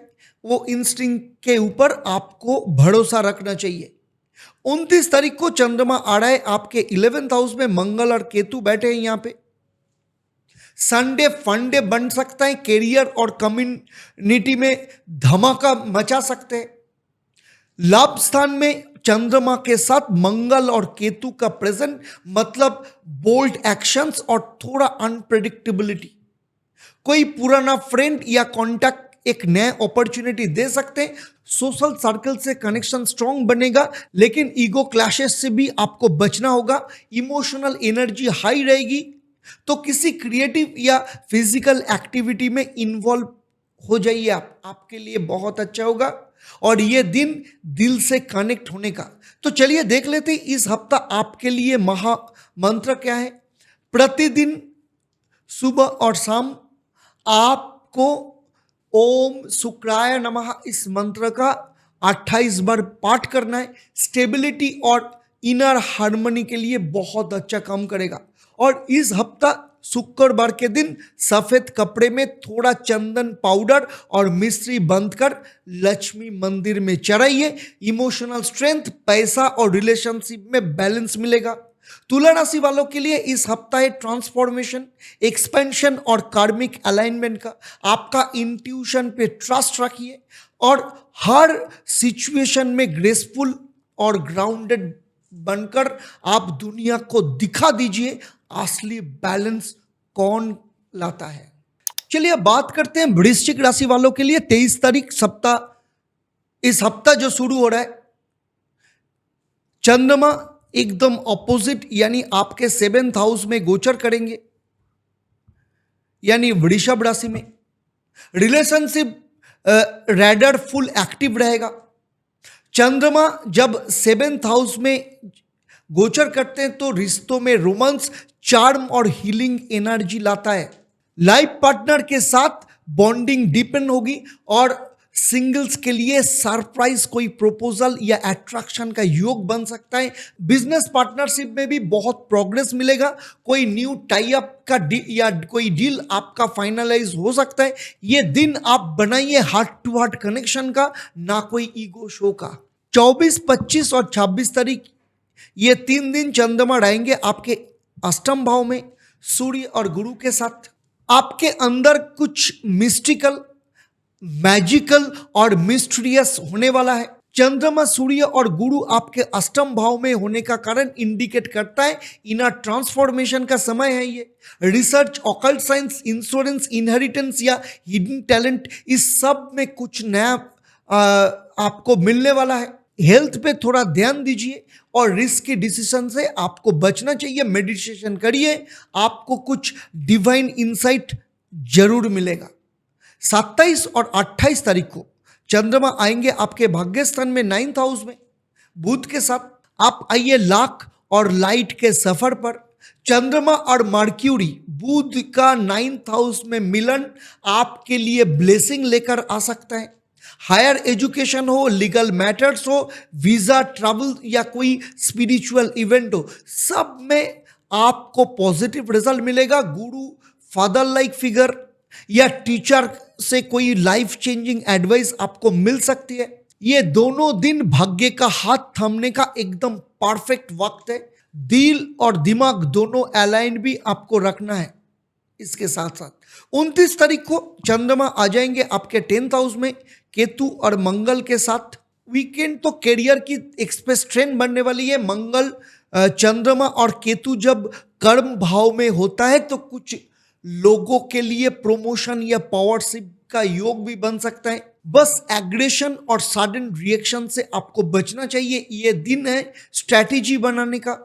वो इंस्टिंक्ट के ऊपर आपको भरोसा रखना चाहिए। 29 तारीख को चंद्रमा आ रहा है आपके 11th हाउस में, मंगल और केतु बैठे हैं यहाँ पे। संडे फंडे बन सकता है, कैरियर और कम्युनिटी में धमाका मचा सकते हैं। लाभ स्थान में चंद्रमा के साथ मंगल और केतु का प्रेजेंट मतलब बोल्ड एक्शंस और थोड़ा अनप्रेडिक्टेबिलिटी। कोई पुराना फ्रेंड या कॉन्टैक्ट एक नया अपॉर्चुनिटी दे सकते हैं। सोशल सर्कल से कनेक्शन स्ट्रांग बनेगा, लेकिन ईगो क्लैशेस से भी आपको बचना होगा। इमोशनल एनर्जी हाई रहेगी, तो किसी क्रिएटिव या फिजिकल एक्टिविटी में इन्वॉल्व हो जाइए आपके लिए बहुत अच्छा होगा। और ये दिन दिल से कनेक्ट होने का। तो चलिए देख लेते हैं इस हफ्ता आपके लिए महा मंत्र क्या है। प्रतिदिन सुबह और शाम आपको ओम शुक्राय नमः इस मंत्र का 28 बार पाठ करना है। स्टेबिलिटी और इनर हार्मनी के लिए बहुत अच्छा काम करेगा। और इस हफ्ता शुक्रवार के दिन सफेद कपड़े में थोड़ा चंदन पाउडर और मिश्री बंद कर लक्ष्मी मंदिर में चढ़ाइए। इमोशनल स्ट्रेंथ, पैसा और रिलेशनशिप में बैलेंस मिलेगा। तुला राशि वालों के लिए इस हफ्ता है ट्रांसफॉर्मेशन, एक्सपेंशन और कार्मिक अलाइनमेंट का। आपका इंट्यूशन पे ट्रस्ट रखिए और हर सिचुएशन में ग्रेसफुल और ग्राउंडेड बनकर आप दुनिया को दिखा दीजिए असली बैलेंस कौन लाता है। चलिए अब बात करते हैं वृश्चिक राशि वालों के लिए 23 तारीख इस हफ्ता जो शुरू हो रहा है, चंद्रमा एकदम ऑपोजिट यानी आपके 7th हाउस में गोचर करेंगे, यानी वृषभ राशि में। रिलेशनशिप रैडर फुल एक्टिव रहेगा। चंद्रमा जब 7th हाउस में गोचर करते हैं तो रिश्तों में रोमांस, चार्म और हीलिंग एनर्जी लाता है। लाइफ पार्टनर के साथ बॉन्डिंग डीपन होगी और सिंगल्स के लिए सरप्राइज कोई प्रपोजल या अट्रैक्शन का योग बन सकता है। बिजनेस पार्टनरशिप में भी बहुत प्रोग्रेस मिलेगा। कोई न्यू टाई अप का या कोई डील आपका फाइनलाइज हो सकता है। ये दिन आप बनाइए हार्ट टू हार्ट कनेक्शन का, ना कोई ईगो शो का। 24, 25 और 26 तारीख ये 3 दिन चंद्रमा रहेंगे आपके अष्टम भाव में सूर्य और गुरु के साथ। आपके अंदर कुछ मिस्टिकल, मैजिकल और मिस्टीरियस होने वाला है। चंद्रमा, सूर्य और गुरु आपके अष्टम भाव में होने का कारण इंडिकेट करता है इनर ट्रांसफॉर्मेशन का समय है। ये research, occult science, insurance, inheritance या हिडन टैलेंट, इस सब में कुछ नया आपको मिलने वाला है। हेल्थ पे थोड़ा ध्यान दीजिए और रिस्क के डिसीजन से आपको बचना चाहिए। मेडिटेशन करिए, आपको कुछ डिवाइन इंसाइट जरूर मिलेगा। 27 और 28 तारीख को चंद्रमा आएंगे आपके भाग्य स्थान में 9th हाउस में बुध के साथ। आप आइए लाख और लाइट के सफर पर। चंद्रमा और मर्क्यूरी बुध का 9th हाउस में मिलन आपके लिए ब्लेसिंग लेकर आ सकता है। हायर एजुकेशन हो, लीगल मैटर्स हो, वीजा, ट्रैवल या कोई स्पिरिचुअल इवेंट हो, सब में आपको पॉजिटिव रिजल्ट मिलेगा। गुरु, फादर लाइक फिगर या टीचर से कोई लाइफ चेंजिंग एडवाइस आपको मिल सकती है। ये दोनों दिन भाग्य का हाथ थामने का एकदम परफेक्ट वक्त है। दिल और दिमाग दोनों अलाइन भी आपको रखना है। इसके साथ साथ 29 तारीख को चंद्रमा आ जाएंगे आपके 10th हाउस में केतु और मंगल के साथ। वीकेंड तो कैरियर की एक्सप्रेस ट्रेन बनने वाली है। मंगल, चंद्रमा और केतु जब कर्म भाव में होता है तो कुछ लोगों के लिए प्रमोशन या पावरशिप का योग भी बन सकता है। बस एग्रेशन और सडन रिएक्शन से आपको बचना चाहिए। ये दिन है स्ट्रैटेजी बनाने का,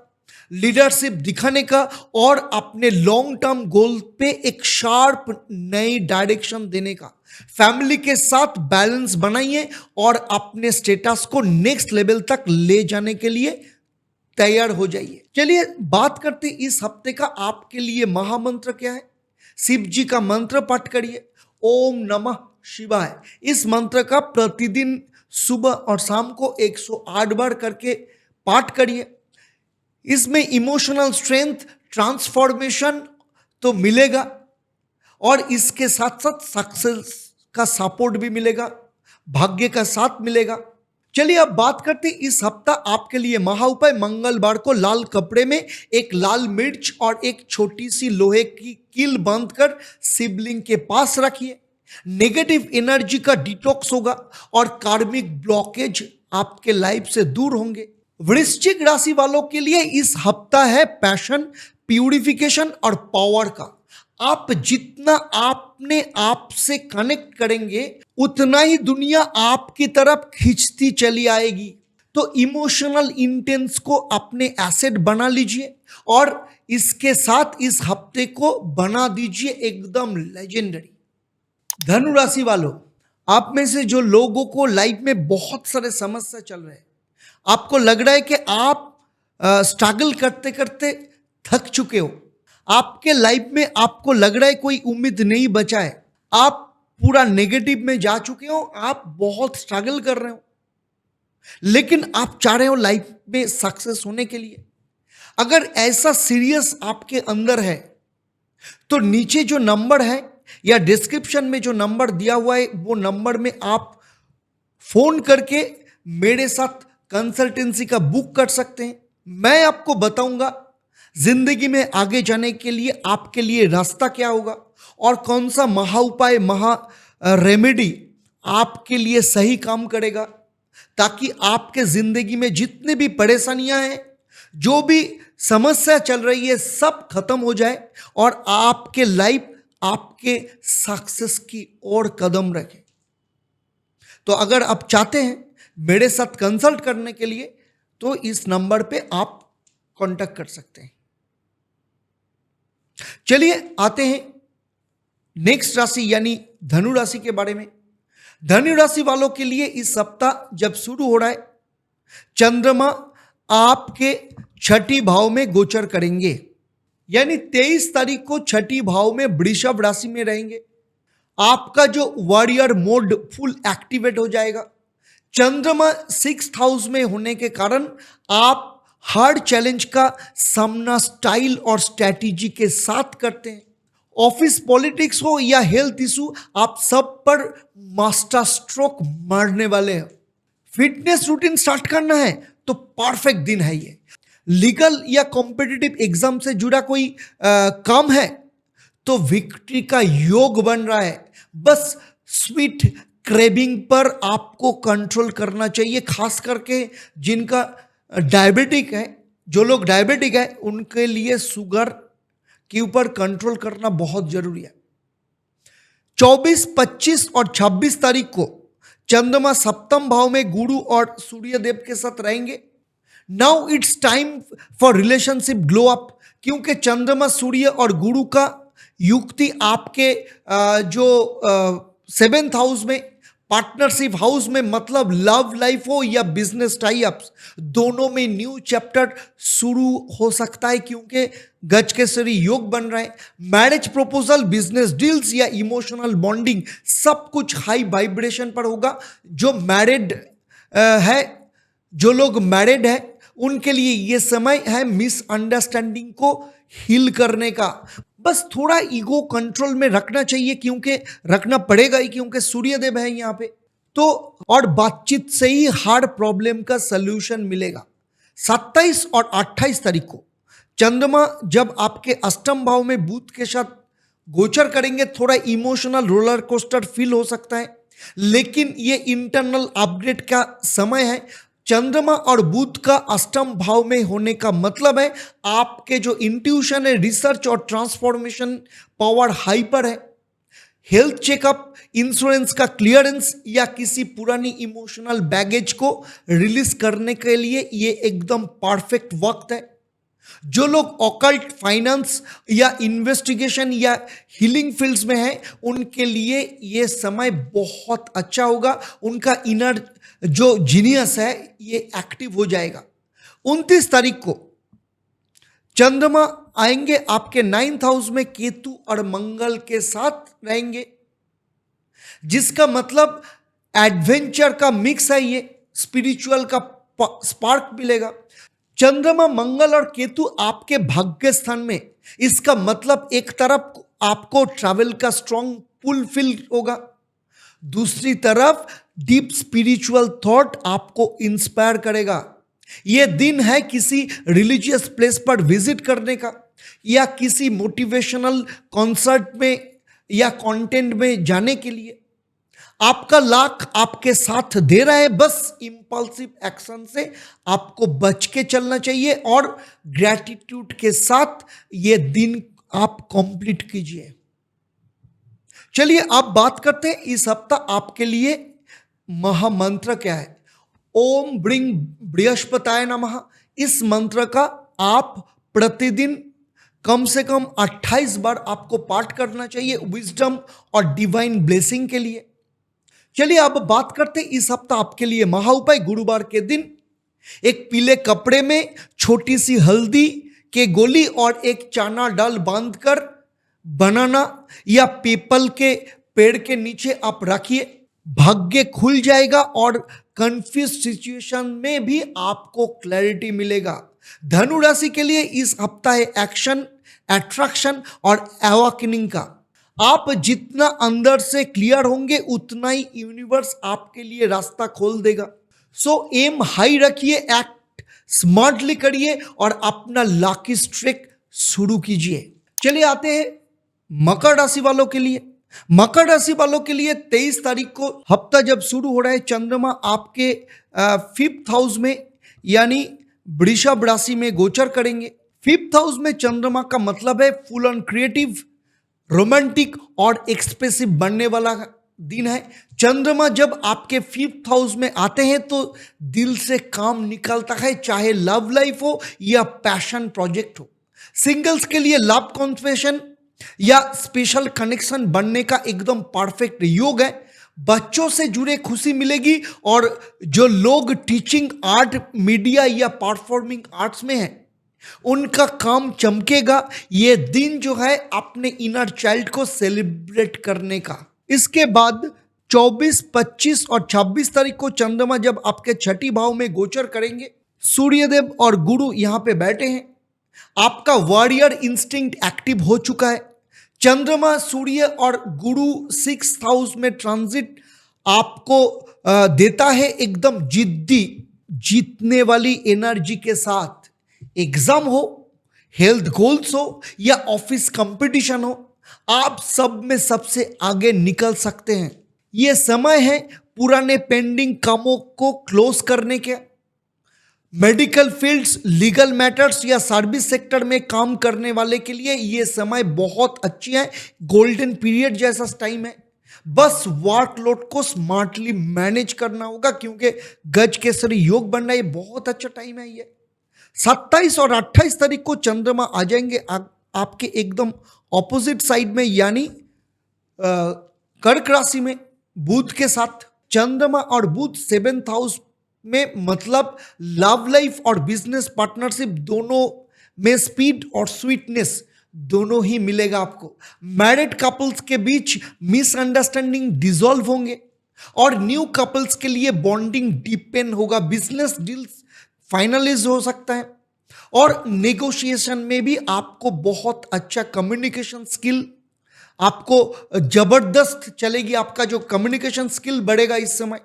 लीडरशिप दिखाने का और अपने लॉन्ग टर्म गोल पे एक शार्प नई डायरेक्शन देने का। फैमिली के साथ बैलेंस बनाइए और अपने स्टेटस को नेक्स्ट लेवल तक ले जाने के लिए तैयार हो जाइए। चलिए बात करते इस हफ्ते का आपके लिए महामंत्र क्या है। शिव जी का मंत्र पाठ करिए, ओम नमः शिवाय। इस मंत्र का प्रतिदिन सुबह और शाम को 108 बार करके पाठ करिए। इसमें इमोशनल स्ट्रेंथ, ट्रांसफॉर्मेशन तो मिलेगा और इसके साथ साथ सक्सेस का सपोर्ट भी मिलेगा, भाग्य का साथ मिलेगा। चलिए अब बात करते इस हफ्ता आपके लिए महा उपाय। मंगलवार को लाल कपड़े में एक लाल मिर्च और एक छोटी सी लोहे की कील बांधकर शिवलिंग के पास रखिए। नेगेटिव एनर्जी का डिटॉक्स होगा और कार्मिक ब्लॉकेज आपके लाइफ से दूर होंगे। वृश्चिक राशि वालों के लिए इस हफ्ता है पैशन, प्यूरिफिकेशन और पावर का। आप जितना अपने आप से कनेक्ट करेंगे उतना ही दुनिया आपकी तरफ खींचती चली आएगी। तो इमोशनल इंटेंस को अपने एसेट बना लीजिए और इसके साथ इस हफ्ते को बना दीजिए एकदम लेजेंडरी। धनु राशि वालों, आप में से जो लोगों को लाइफ में बहुत सारे समस्या चल रहे हैं, आपको लग रहा है कि आप स्ट्रगल करते करते थक चुके हो, आपके लाइफ में आपको लग रहा है कोई उम्मीद नहीं बचा है, आप पूरा नेगेटिव में जा चुके हो, आप बहुत स्ट्रगल कर रहे हो, लेकिन आप चाह रहे हो लाइफ में सक्सेस होने के लिए। अगर ऐसा सीरियस आपके अंदर है तो नीचे जो नंबर है या डिस्क्रिप्शन में जो नंबर दिया हुआ है वो नंबर में आप फोन करके मेरे साथ कंसल्टेंसी का बुक कर सकते हैं। मैं आपको बताऊंगा जिंदगी में आगे जाने के लिए आपके लिए रास्ता क्या होगा और कौन सा महा उपाय, महा रेमेडी आपके लिए सही काम करेगा, ताकि आपके जिंदगी में जितने भी परेशानियां हैं, जो भी समस्या चल रही है, सब खत्म हो जाए और आपके लाइफ आपके सक्सेस की ओर कदम रखे। तो अगर आप चाहते हैं मेरे साथ कंसल्ट करने के लिए तो इस नंबर पे आप कांटेक्ट कर सकते हैं। चलिए आते हैं नेक्स्ट राशि यानी धनु राशि के बारे में। धनु राशि वालों के लिए इस सप्ताह जब शुरू हो रहा है, चंद्रमा आपके छठी भाव में गोचर करेंगे, यानी 23 तारीख को छठी भाव में वृषभ राशि में रहेंगे। आपका जो वॉरियर मोड फुल एक्टिवेट हो जाएगा। चंद्रमा 6th हाउस में होने के कारण आप हर चैलेंज का सामना स्टाइल और स्ट्रैटेजी के साथ करते हैं। ऑफिस पॉलिटिक्स हो या हेल्थ इशू, आप सब पर मास्टर स्ट्रोक मारने वाले हैं। फिटनेस रूटीन स्टार्ट करना है तो परफेक्ट दिन है ये। लीगल या कॉम्पिटिटिव एग्जाम से जुड़ा कोई काम है तो विक्ट्री का योग बन रहा है। बस स्वीट क्रेविंग पर आपको कंट्रोल करना चाहिए, खास करके जिनका डायबिटिक है। जो लोग डायबिटिक है उनके लिए शुगर के ऊपर कंट्रोल करना बहुत जरूरी है। 24, 25 और 26 तारीख को चंद्रमा सप्तम भाव में गुरु और सूर्य देव के साथ रहेंगे। Now it's time for relationship glow up, क्योंकि चंद्रमा सूर्य और गुरु का युक्ति आपके जो सेवेंथ हाउस में, पार्टनरशिप हाउस में, मतलब लव लाइफ हो या बिजनेस टाई अप्स, दोनों में न्यू चैप्टर शुरू हो सकता है, क्योंकि गजकेसरी योग बन रहा है। मैरिज प्रपोजल, बिजनेस डील्स या इमोशनल बॉन्डिंग, सब कुछ हाई वाइब्रेशन पर होगा। जो मैरिड है, जो लोग मैरिड है, उनके लिए ये समय है मिसअंडरस्टैंडिंग को हील करने का। बस थोड़ा ईगो कंट्रोल में रखना चाहिए, क्योंकि रखना पड़ेगा ही, क्योंकि सूर्यदेव है यहाँ पे तो। और बातचीत से ही हर प्रॉब्लम का सलूशन मिलेगा। 27 और 28 तारीख को चंद्रमा जब आपके अष्टम भाव में बुध के साथ गोचर करेंगे, थोड़ा इमोशनल रोलर कोस्टर फील हो सकता है, लेकिन ये इंटरनल अपग्रेड का समय है। चंद्रमा और बुध का अष्टम भाव में होने का मतलब है आपके जो इंट्यूशन है, रिसर्च और ट्रांसफॉर्मेशन पावर हाई पर है। हेल्थ चेकअप, इंश्योरेंस का क्लियरेंस या किसी पुरानी इमोशनल बैगेज को रिलीज करने के लिए ये एकदम परफेक्ट वक्त है। जो लोग ऑकल्ट, फाइनेंस या इन्वेस्टिगेशन या हीलिंग फील्ड्स में हैं, उनके लिए ये समय बहुत अच्छा होगा। उनका इनर जो जीनियस है ये एक्टिव हो जाएगा। 29 तारीख को चंद्रमा आएंगे आपके 9th हाउस में, केतु और मंगल के साथ रहेंगे, जिसका मतलब एडवेंचर का मिक्स है, ये स्पिरिचुअल का स्पार्क मिलेगा। चंद्रमा, मंगल और केतु आपके भाग्य स्थान में, इसका मतलब एक तरफ आपको ट्रैवल का स्ट्रॉन्ग पुल फील होगा, दूसरी तरफ डीप स्पिरिचुअल थॉट आपको इंस्पायर करेगा। यह दिन है किसी रिलीजियस प्लेस पर विजिट करने का, या किसी मोटिवेशनल कॉन्सर्ट में या कंटेंट में जाने के लिए। आपका लाख आपके साथ दे रहा है, बस इंपल्सिव एक्शन से आपको बच के चलना चाहिए और ग्रैटिट्यूड के साथ ये दिन आप कंप्लीट कीजिए। चलिए अब बात करते हैं इस हफ्ता आपके लिए महामंत्र क्या है। ओम ब्रिंग बृहस्पताय नमः। इस मंत्र का आप प्रतिदिन कम से कम 28 बार आपको पाठ करना चाहिए, विजडम और डिवाइन ब्लेसिंग के लिए। चलिए अब बात करते हैं इस हफ्ता आपके लिए महाउपाय। गुरुवार के दिन एक पीले कपड़े में छोटी सी हल्दी के गोली और एक चना दाल बांधकर बनाना या पीपल के पेड़ के नीचे आप रखिए, भाग्य खुल जाएगा और कंफ्यूज सिचुएशन में भी आपको क्लैरिटी मिलेगा। धनु राशि के लिए इस हफ्ता है एक्शन, अट्रैक्शन और अवेकनिंग का। आप जितना अंदर से क्लियर होंगे उतना ही यूनिवर्स आपके लिए रास्ता खोल देगा। सो एम हाई रखिए, एक्ट स्मार्टली करिए और अपना लकी स्ट्रिक शुरू कीजिए। चलिए आते हैं मकर राशि वालों के लिए। मकर राशि वालों के लिए 23 तारीख को हफ्ता जब शुरू हो रहा है, चंद्रमा आपके 5th हाउस में यानी वृषभ राशि में गोचर करेंगे। 5th हाउस में चंद्रमा का मतलब है फुल ऑन क्रिएटिव, रोमांटिक और एक्सप्रेसिव बनने वाला दिन है। चंद्रमा जब आपके 5th हाउस में आते हैं तो दिल से काम निकलता है, चाहे लव लाइफ हो या पैशन प्रोजेक्ट हो। सिंगल्स के लिए लव कॉन्फेशन या स्पेशल कनेक्शन बनने का एकदम परफेक्ट योग है। बच्चों से जुड़े खुशी मिलेगी और जो लोग टीचिंग आर्ट, मीडिया या परफॉर्मिंग आर्ट्स में हैं उनका काम चमकेगा। ये दिन जो है अपने इनर चाइल्ड को सेलिब्रेट करने का। इसके बाद 24, 25 और 26 तारीख को चंद्रमा जब आपके 6ठी भाव में गोचर करेंगे, सूर्यदेव और गुरु यहां पे बैठे हैं। आपका वॉरियर इंस्टिंक्ट एक्टिव हो चुका है। चंद्रमा, सूर्य और गुरु 6th हाउस में ट्रांजिट आपको देता है एकदम जिद्दी, जीतने वाली एनर्जी के साथ। एग्जाम हो, हेल्थ गोल्स हो या ऑफिस कंपटीशन हो, आप सब में सबसे आगे निकल सकते हैं। यह समय है पुराने पेंडिंग कामों को क्लोज करने के। मेडिकल फील्ड्स, लीगल मैटर्स या सर्विस सेक्टर में काम करने वाले के लिए यह समय बहुत अच्छी है, गोल्डन पीरियड जैसा टाइम है। बस वर्कलोड को स्मार्टली मैनेज करना होगा, क्योंकि गज केसरी योग बनना ये बहुत अच्छा टाइम है। ये 27 और 28 तारीख को चंद्रमा आ जाएंगे आपके एकदम ऑपोजिट साइड में, यानी कर्क राशि में बुध के साथ। चंद्रमा और बुध 7th हाउस में, मतलब लव लाइफ और बिजनेस पार्टनरशिप दोनों में स्पीड और स्वीटनेस दोनों ही मिलेगा आपको। मैरिड कपल्स के बीच मिसअंडरस्टैंडिंग डिसॉल्व होंगे और न्यू कपल्स के लिए बॉन्डिंग डीपेन होगा। बिजनेस डील्स फाइनलाइज हो सकता है और नेगोशिएशन में भी आपको बहुत अच्छा कम्युनिकेशन स्किल, आपको जबरदस्त चलेगी। आपका जो कम्युनिकेशन स्किल बढ़ेगा इस समय।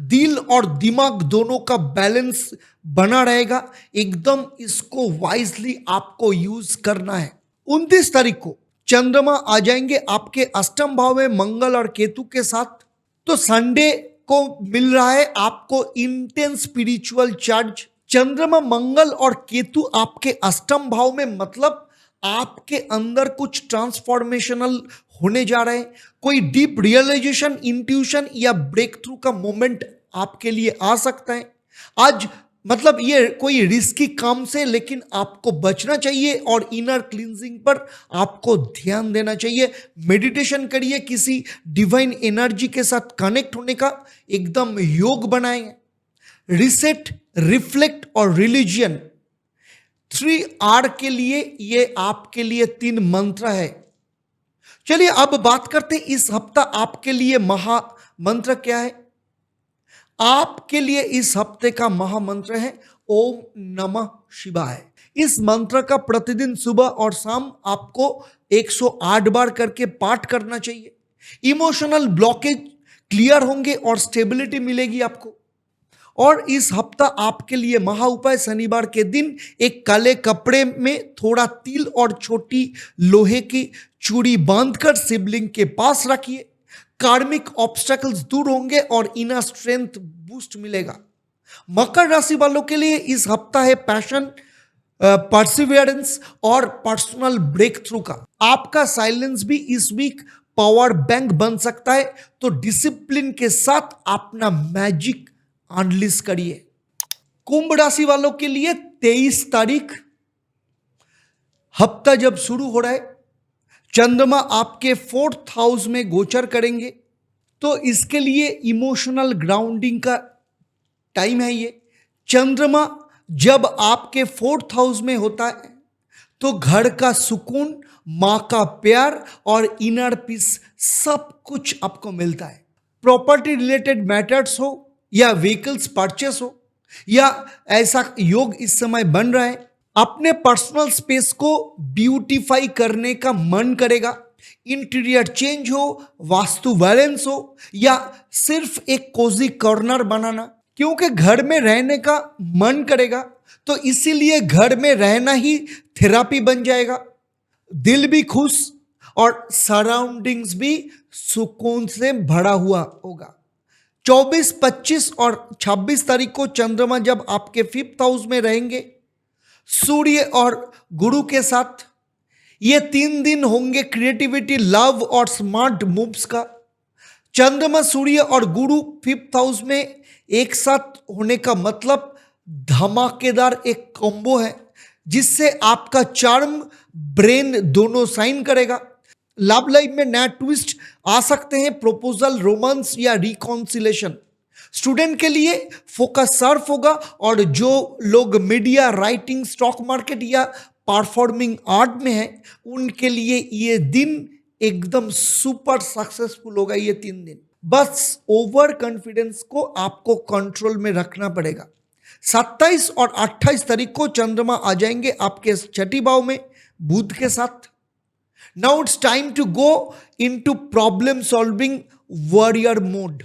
दिल और दिमाग दोनों का बैलेंस बना रहेगा। एकदम इसको वाइजली आपको यूज करना है। 29 तारीख को चंद्रमा आ जाएंगे आपके अष्टम भाव में मंगल और केतु के साथ। तो संडे को मिल रहा है आपको इंटेंस स्पिरिचुअल चार्ज। चंद्रमा, मंगल और केतु आपके अष्टम भाव में, मतलब आपके अंदर कुछ ट्रांसफॉर्मेशनल होने जा रहे हैं। कोई डीप रियलाइजेशन, इंट्यूशन या ब्रेक थ्रू का मोमेंट आपके लिए आ सकता है आज। मतलब ये कोई रिस्की काम से लेकिन आपको बचना चाहिए और इनर क्लींजिंग पर आपको ध्यान देना चाहिए। मेडिटेशन करिए, किसी डिवाइन एनर्जी के साथ कनेक्ट होने का एकदम योग बनाएं। रिसेट, रिफ्लेक्ट और रिलीजियन 3R के लिए ये आपके लिए 3 मंत्र है। चलिए अब बात करते हैं इस हफ्ता आपके लिए महा मंत्र क्या है। आपके लिए इस हफ्ते का महामंत्र है ओम नमः शिवाय। इस मंत्र का प्रतिदिन सुबह और शाम आपको 108 बार करके पाठ करना चाहिए। इमोशनल ब्लॉकेज क्लियर होंगे और स्टेबिलिटी मिलेगी आपको। और इस हफ्ता आपके लिए महा उपाय, शनिवार के दिन एक काले कपड़े में थोड़ा तिल और छोटी लोहे की चूड़ी बांधकर शिवलिंग के पास रखिए। कार्मिक ऑब्स्टेकल्स दूर होंगे और इनर स्ट्रेंथ बूस्ट मिलेगा। मकर राशि वालों के लिए इस हफ्ता है पैशन, परसिवियरेंस और पर्सनल ब्रेक थ्रू का। आपका साइलेंस भी इस वीक पावर बैंक बन सकता है, तो डिसिप्लिन के साथ अपना मैजिक अनलिश करिए। कुंभ राशि वालों के लिए 23 तारीख हफ्ता जब शुरू हो रहा है, चंद्रमा आपके 4th हाउस में गोचर करेंगे, तो इसके लिए इमोशनल ग्राउंडिंग का टाइम है ये। चंद्रमा जब आपके 4th हाउस में होता है तो घर का सुकून, मां का प्यार और इनर पीस सब कुछ आपको मिलता है। प्रॉपर्टी रिलेटेड मैटर्स हो या व्हीकल्स परचेस हो, या ऐसा योग इस समय बन रहा है। अपने पर्सनल स्पेस को ब्यूटीफाई करने का मन करेगा। इंटीरियर चेंज हो, वास्तु बैलेंस हो या सिर्फ एक कोजी कॉर्नर बनाना, क्योंकि घर में रहने का मन करेगा, तो इसीलिए घर में रहना ही थेरापी बन जाएगा। दिल भी खुश और सराउंडिंग्स भी सुकून से भरा हुआ होगा। 24, 25 और 26 तारीख को चंद्रमा जब आपके 5th हाउस में रहेंगे सूर्य और गुरु के साथ, ये 3 दिन होंगे क्रिएटिविटी, लव और स्मार्ट मूव्स का। चंद्रमा, सूर्य और गुरु 5th हाउस में एक साथ होने का मतलब धमाकेदार एक कॉम्बो है, जिससे आपका चार्म, ब्रेन दोनों साइन करेगा। लव लाइफ में नया ट्विस्ट आ सकते हैं, प्रपोजल, रोमांस या रिकॉन्सिलेशन। स्टूडेंट के लिए फोकस सर्फ होगा और जो लोग मीडिया, राइटिंग, स्टॉक मार्केट या परफॉर्मिंग आर्ट में हैं उनके लिए ये दिन एकदम सुपर सक्सेसफुल होगा। ये 3 दिन बस ओवर कॉन्फिडेंस को आपको कंट्रोल में रखना पड़ेगा। 27 और 28 तारीख को चंद्रमा आ जाएंगे आपके 6ठी भाव में बुध के साथ। Now it's time to go into problem solving warrior mode.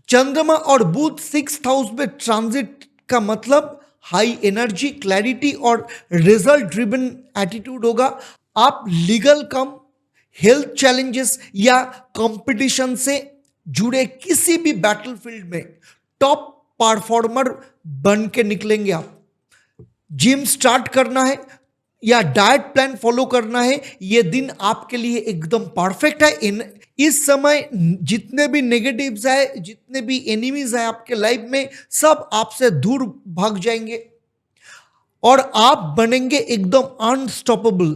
चंद्रमा और बुध 6th हाउस में ट्रांजिट का मतलब हाई एनर्जी, क्लैरिटी और रिजल्ट ड्रिवन एटीट्यूड होगा। आप लीगल काम, हेल्थ चैलेंजेस या कंपटीशन से जुड़े किसी भी बैटलफील्ड में टॉप परफॉर्मर बन के निकलेंगे। आप जिम स्टार्ट करना है या डाइट प्लान फॉलो करना है, ये दिन आपके लिए एकदम परफेक्ट है। इस समय जितने भी नेगेटिव्स है, जितने भी एनिमीज है आपके लाइफ में, सब आपसे दूर भाग जाएंगे और आप बनेंगे एकदम अनस्टॉपेबल।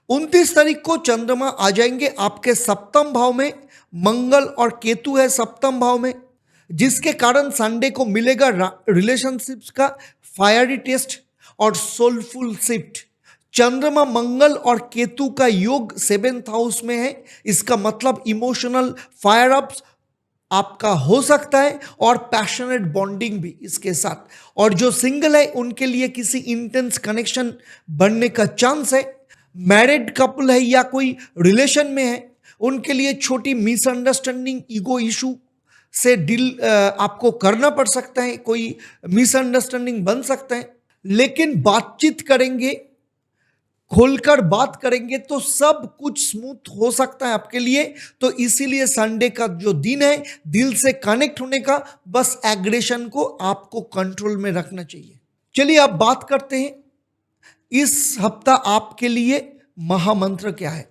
29 तारीख को चंद्रमा आ जाएंगे आपके सप्तम भाव में, मंगल और केतु है सप्तम भाव में, जिसके कारण संडे को मिलेगा रिलेशनशिप्स का फायरी टेस्ट और सोलफुल शिफ्ट। चंद्रमा मंगल और केतु का योग 7th हाउस में है, इसका मतलब इमोशनल फायर अप्स आपका हो सकता है और पैशनेट बॉन्डिंग भी इसके साथ। और जो सिंगल है उनके लिए किसी इंटेंस कनेक्शन बनने का चांस है। मैरिड कपल है या कोई रिलेशन में है, उनके लिए छोटी मिसअंडरस्टैंडिंग, ईगो इशू से डील आपको करना पड़ सकता है, कोई मिसअंडरस्टैंडिंग बन सकता है। लेकिन बातचीत करेंगे, खोलकर बात करेंगे तो सब कुछ स्मूथ हो सकता है आपके लिए। तो इसीलिए संडे का जो दिन है, दिल से कनेक्ट होने का, बस एग्रेशन को आपको कंट्रोल में रखना चाहिए। चलिए अब बात करते हैं इस हफ्ता आपके लिए महामंत्र क्या है।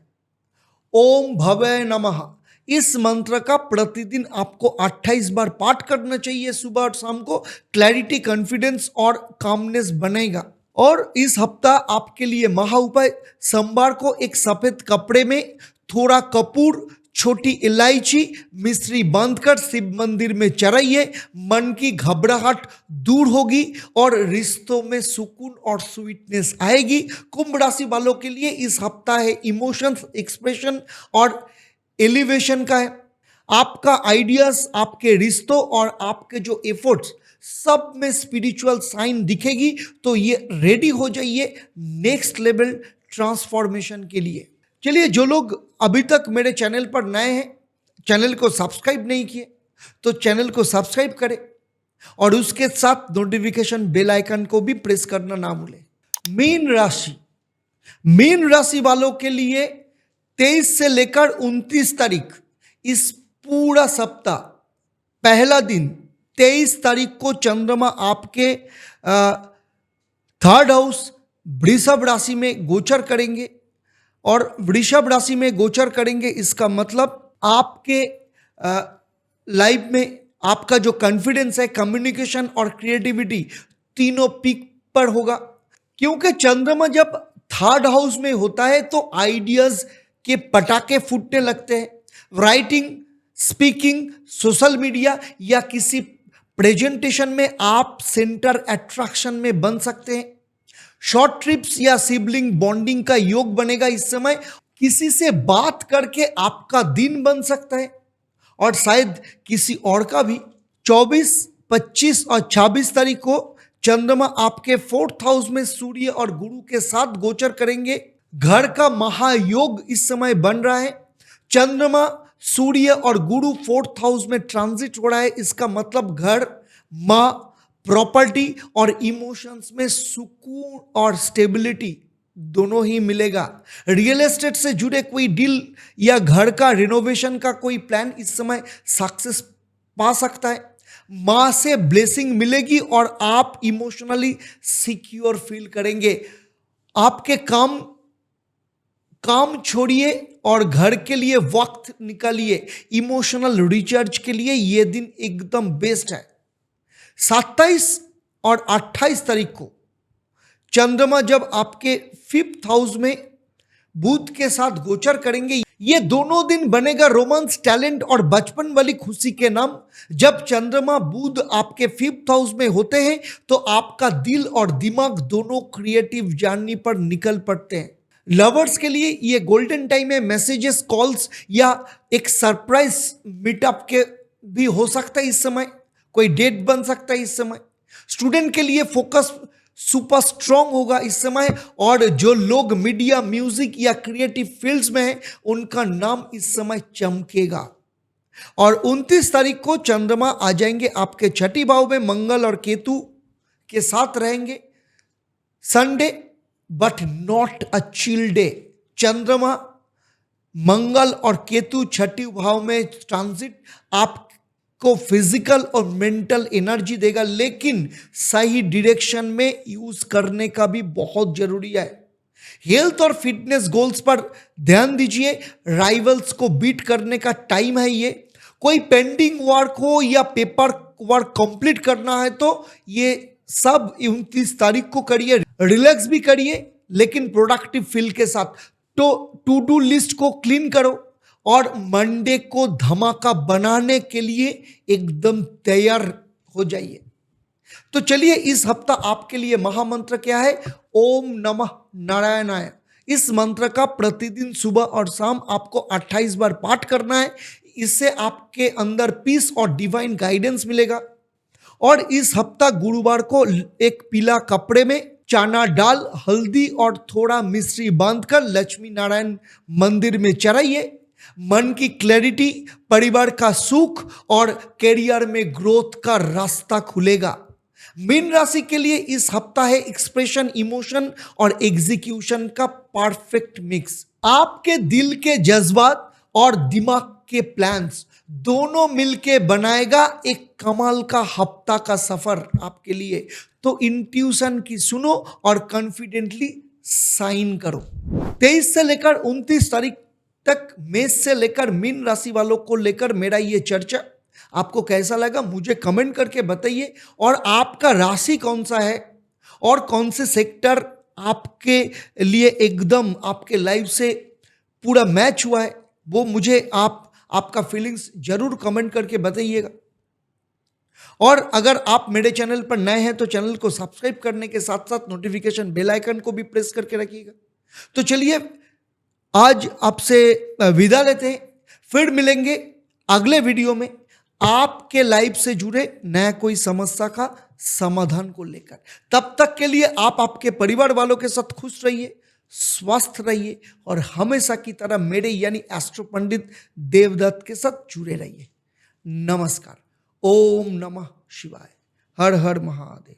ओम भवे नमः। इस मंत्र का प्रतिदिन आपको 28 बार पाठ करना चाहिए सुबह और शाम को। क्लैरिटी, कॉन्फिडेंस और कामनेस बनेगा। और इस हफ्ता आपके लिए महा उपाय, सोमवार को एक सफेद कपड़े में थोड़ा कपूर, छोटी इलायची, मिश्री बांधकर शिव मंदिर में चढ़ाइए। मन की घबराहट दूर होगी और रिश्तों में सुकून और स्वीटनेस आएगी। कुंभ राशि वालों के लिए इस हफ्ता है इमोशंस एक्सप्रेशन और एलिवेशन का है। आपका आइडियाज, आपके रिश्तों और आपके जो एफर्ट्स, सब में स्पिरिचुअल साइन दिखेगी। तो ये रेडी हो जाइए नेक्स्ट लेवल ट्रांसफॉर्मेशन के लिए। चलिए, जो लोग अभी तक मेरे चैनल पर नए हैं, चैनल को सब्सक्राइब नहीं किए तो चैनल को सब्सक्राइब करें और उसके साथ नोटिफिकेशन बेल आइकन को भी प्रेस करना ना भूलें। मीन राशि, मीन राशि वालों के लिए 23 से लेकर 29 तारीख, इस पूरा सप्ताह, पहला दिन 23 तारीख को चंद्रमा आपके 3rd हाउस वृषभ राशि में गोचर करेंगे। और वृषभ राशि में गोचर करेंगे, इसका मतलब आपके लाइफ में आपका जो कॉन्फिडेंस है, कम्युनिकेशन और क्रिएटिविटी, तीनों पीक पर होगा। क्योंकि चंद्रमा जब 3rd हाउस में होता है तो आइडियाज के पटाखे फूटने लगते हैं। राइटिंग, स्पीकिंग, सोशल मीडिया या किसी प्रेजेंटेशन में आप सेंटर अट्रैक्शन में बन सकते हैं। शॉर्ट ट्रिप्स या सिबलिंग बॉन्डिंग का योग बनेगा इस समय। किसी से बात करके आपका दिन बन सकता है और शायद किसी और का भी। 24, 25 और 26 तारीख को चंद्रमा आपके 4th हाउस में सूर्य और गुरु के साथ गोचर करेंगे। घर का महायोग इस समय बन रहा है। चंद्रमा, सूर्य और गुरु 4th हाउस में ट्रांजिट हो रहा है। इसका मतलब घर, माँ, प्रॉपर्टी और इमोशंस में सुकून और स्टेबिलिटी दोनों ही मिलेगा। रियल एस्टेट से जुड़े कोई डील या घर का रिनोवेशन का कोई प्लान इस समय सक्सेस पा सकता है। माँ से ब्लेसिंग मिलेगी और आप इमोशनली सिक्योर फील करेंगे। आपके काम छोड़िए और घर के लिए वक्त निकालिए। इमोशनल रिचार्ज के लिए यह दिन एकदम बेस्ट है। 27 और 28 तारीख को चंद्रमा जब आपके 5th हाउस में बुध के साथ गोचर करेंगे, ये दोनों दिन बनेगा रोमांस, टैलेंट और बचपन वाली खुशी के नाम। जब चंद्रमा बुध आपके 5th हाउस में होते हैं तो आपका दिल और दिमाग दोनों क्रिएटिव जर्नी पर निकल पड़ते हैं। लवर्स के लिए ये गोल्डन टाइम है। मैसेजेस, कॉल्स या एक सरप्राइज मीटअप के भी हो सकता है इस समय। कोई डेट बन सकता है इस समय। स्टूडेंट के लिए फोकस सुपर स्ट्रांग होगा इस समय। और जो लोग मीडिया, म्यूजिक या क्रिएटिव फील्ड्स में हैं, उनका नाम इस समय चमकेगा। और 29 तारीख को चंद्रमा आ जाएंगे आपके 6ठी भाव में, मंगल और केतु के साथ रहेंगे। Sunday but not a chill day. चंद्रमा, मंगल और केतु 6ठी भाव में ट्रांजिट आपको फिजिकल और मेंटल एनर्जी देगा, लेकिन सही डायरेक्शन में यूज करने का भी बहुत जरूरी है। हेल्थ और फिटनेस गोल्स पर ध्यान दीजिए, राइवल्स को बीट करने का टाइम है ये। कोई पेंडिंग वर्क हो या पेपर वर्क कंप्लीट करना है तो ये सब 29 तारीख को करिए। रिलैक्स भी करिए लेकिन प्रोडक्टिव फील के साथ। तो टू डू लिस्ट को क्लीन करो और मंडे को धमाका बनाने के लिए एकदम तैयार हो जाइए। तो चलिए, इस हफ्ता आपके लिए महामंत्र क्या है? ओम नमः नारायणाय। इस मंत्र का प्रतिदिन सुबह और शाम आपको 28 बार पाठ करना है। इससे आपके अंदर पीस और डिवाइन गाइडेंस मिलेगा। और इस हफ्ता गुरुवार को एक पीला कपड़े में चना डाल, हल्दी और थोड़ा मिश्री बांधकर लक्ष्मी नारायण मंदिर में चढ़ाइए। मन की क्लैरिटी, परिवार का सुख और कैरियर में ग्रोथ का रास्ता खुलेगा। मीन राशि के लिए इस हफ्ता है एक्सप्रेशन, इमोशन और एग्जीक्यूशन का परफेक्ट मिक्स। आपके दिल के जज्बात और दिमाग के प्लान्स दोनों मिलके बनाएगा एक कमाल का हफ्ता का सफर आपके लिए। तो इंट्यूशन की सुनो और कॉन्फिडेंटली साइन करो। 23 से लेकर 29 तारीख तक मेष से लेकर मीन राशि वालों को लेकर मेरा ये चर्चा आपको कैसा लगा मुझे कमेंट करके बताइए। और आपका राशि कौन सा है और कौन से सेक्टर आपके लिए एकदम आपके लाइफ से पूरा मैच हुआ है, वो मुझे आपका फीलिंग्स जरूर कमेंट करके बताइएगा। और अगर आप मेरे चैनल पर नए हैं तो चैनल को सब्सक्राइब करने के साथ साथ नोटिफिकेशन बेल आइकन को भी प्रेस करके रखिएगा। तो चलिए, आज आपसे विदा लेते हैं, फिर मिलेंगे अगले वीडियो में आपके लाइफ से जुड़े नया कोई समस्या का समाधान को लेकर। तब तक के लिए आप आपके परिवार वालों के साथ खुश रहिए, स्वस्थ रहिए और हमेशा की तरह मेरे यानी एस्ट्रो पंडित देवदत्त के साथ जुड़े रहिए। नमस्कार। ओम नमः शिवाय। हर हर महादेव।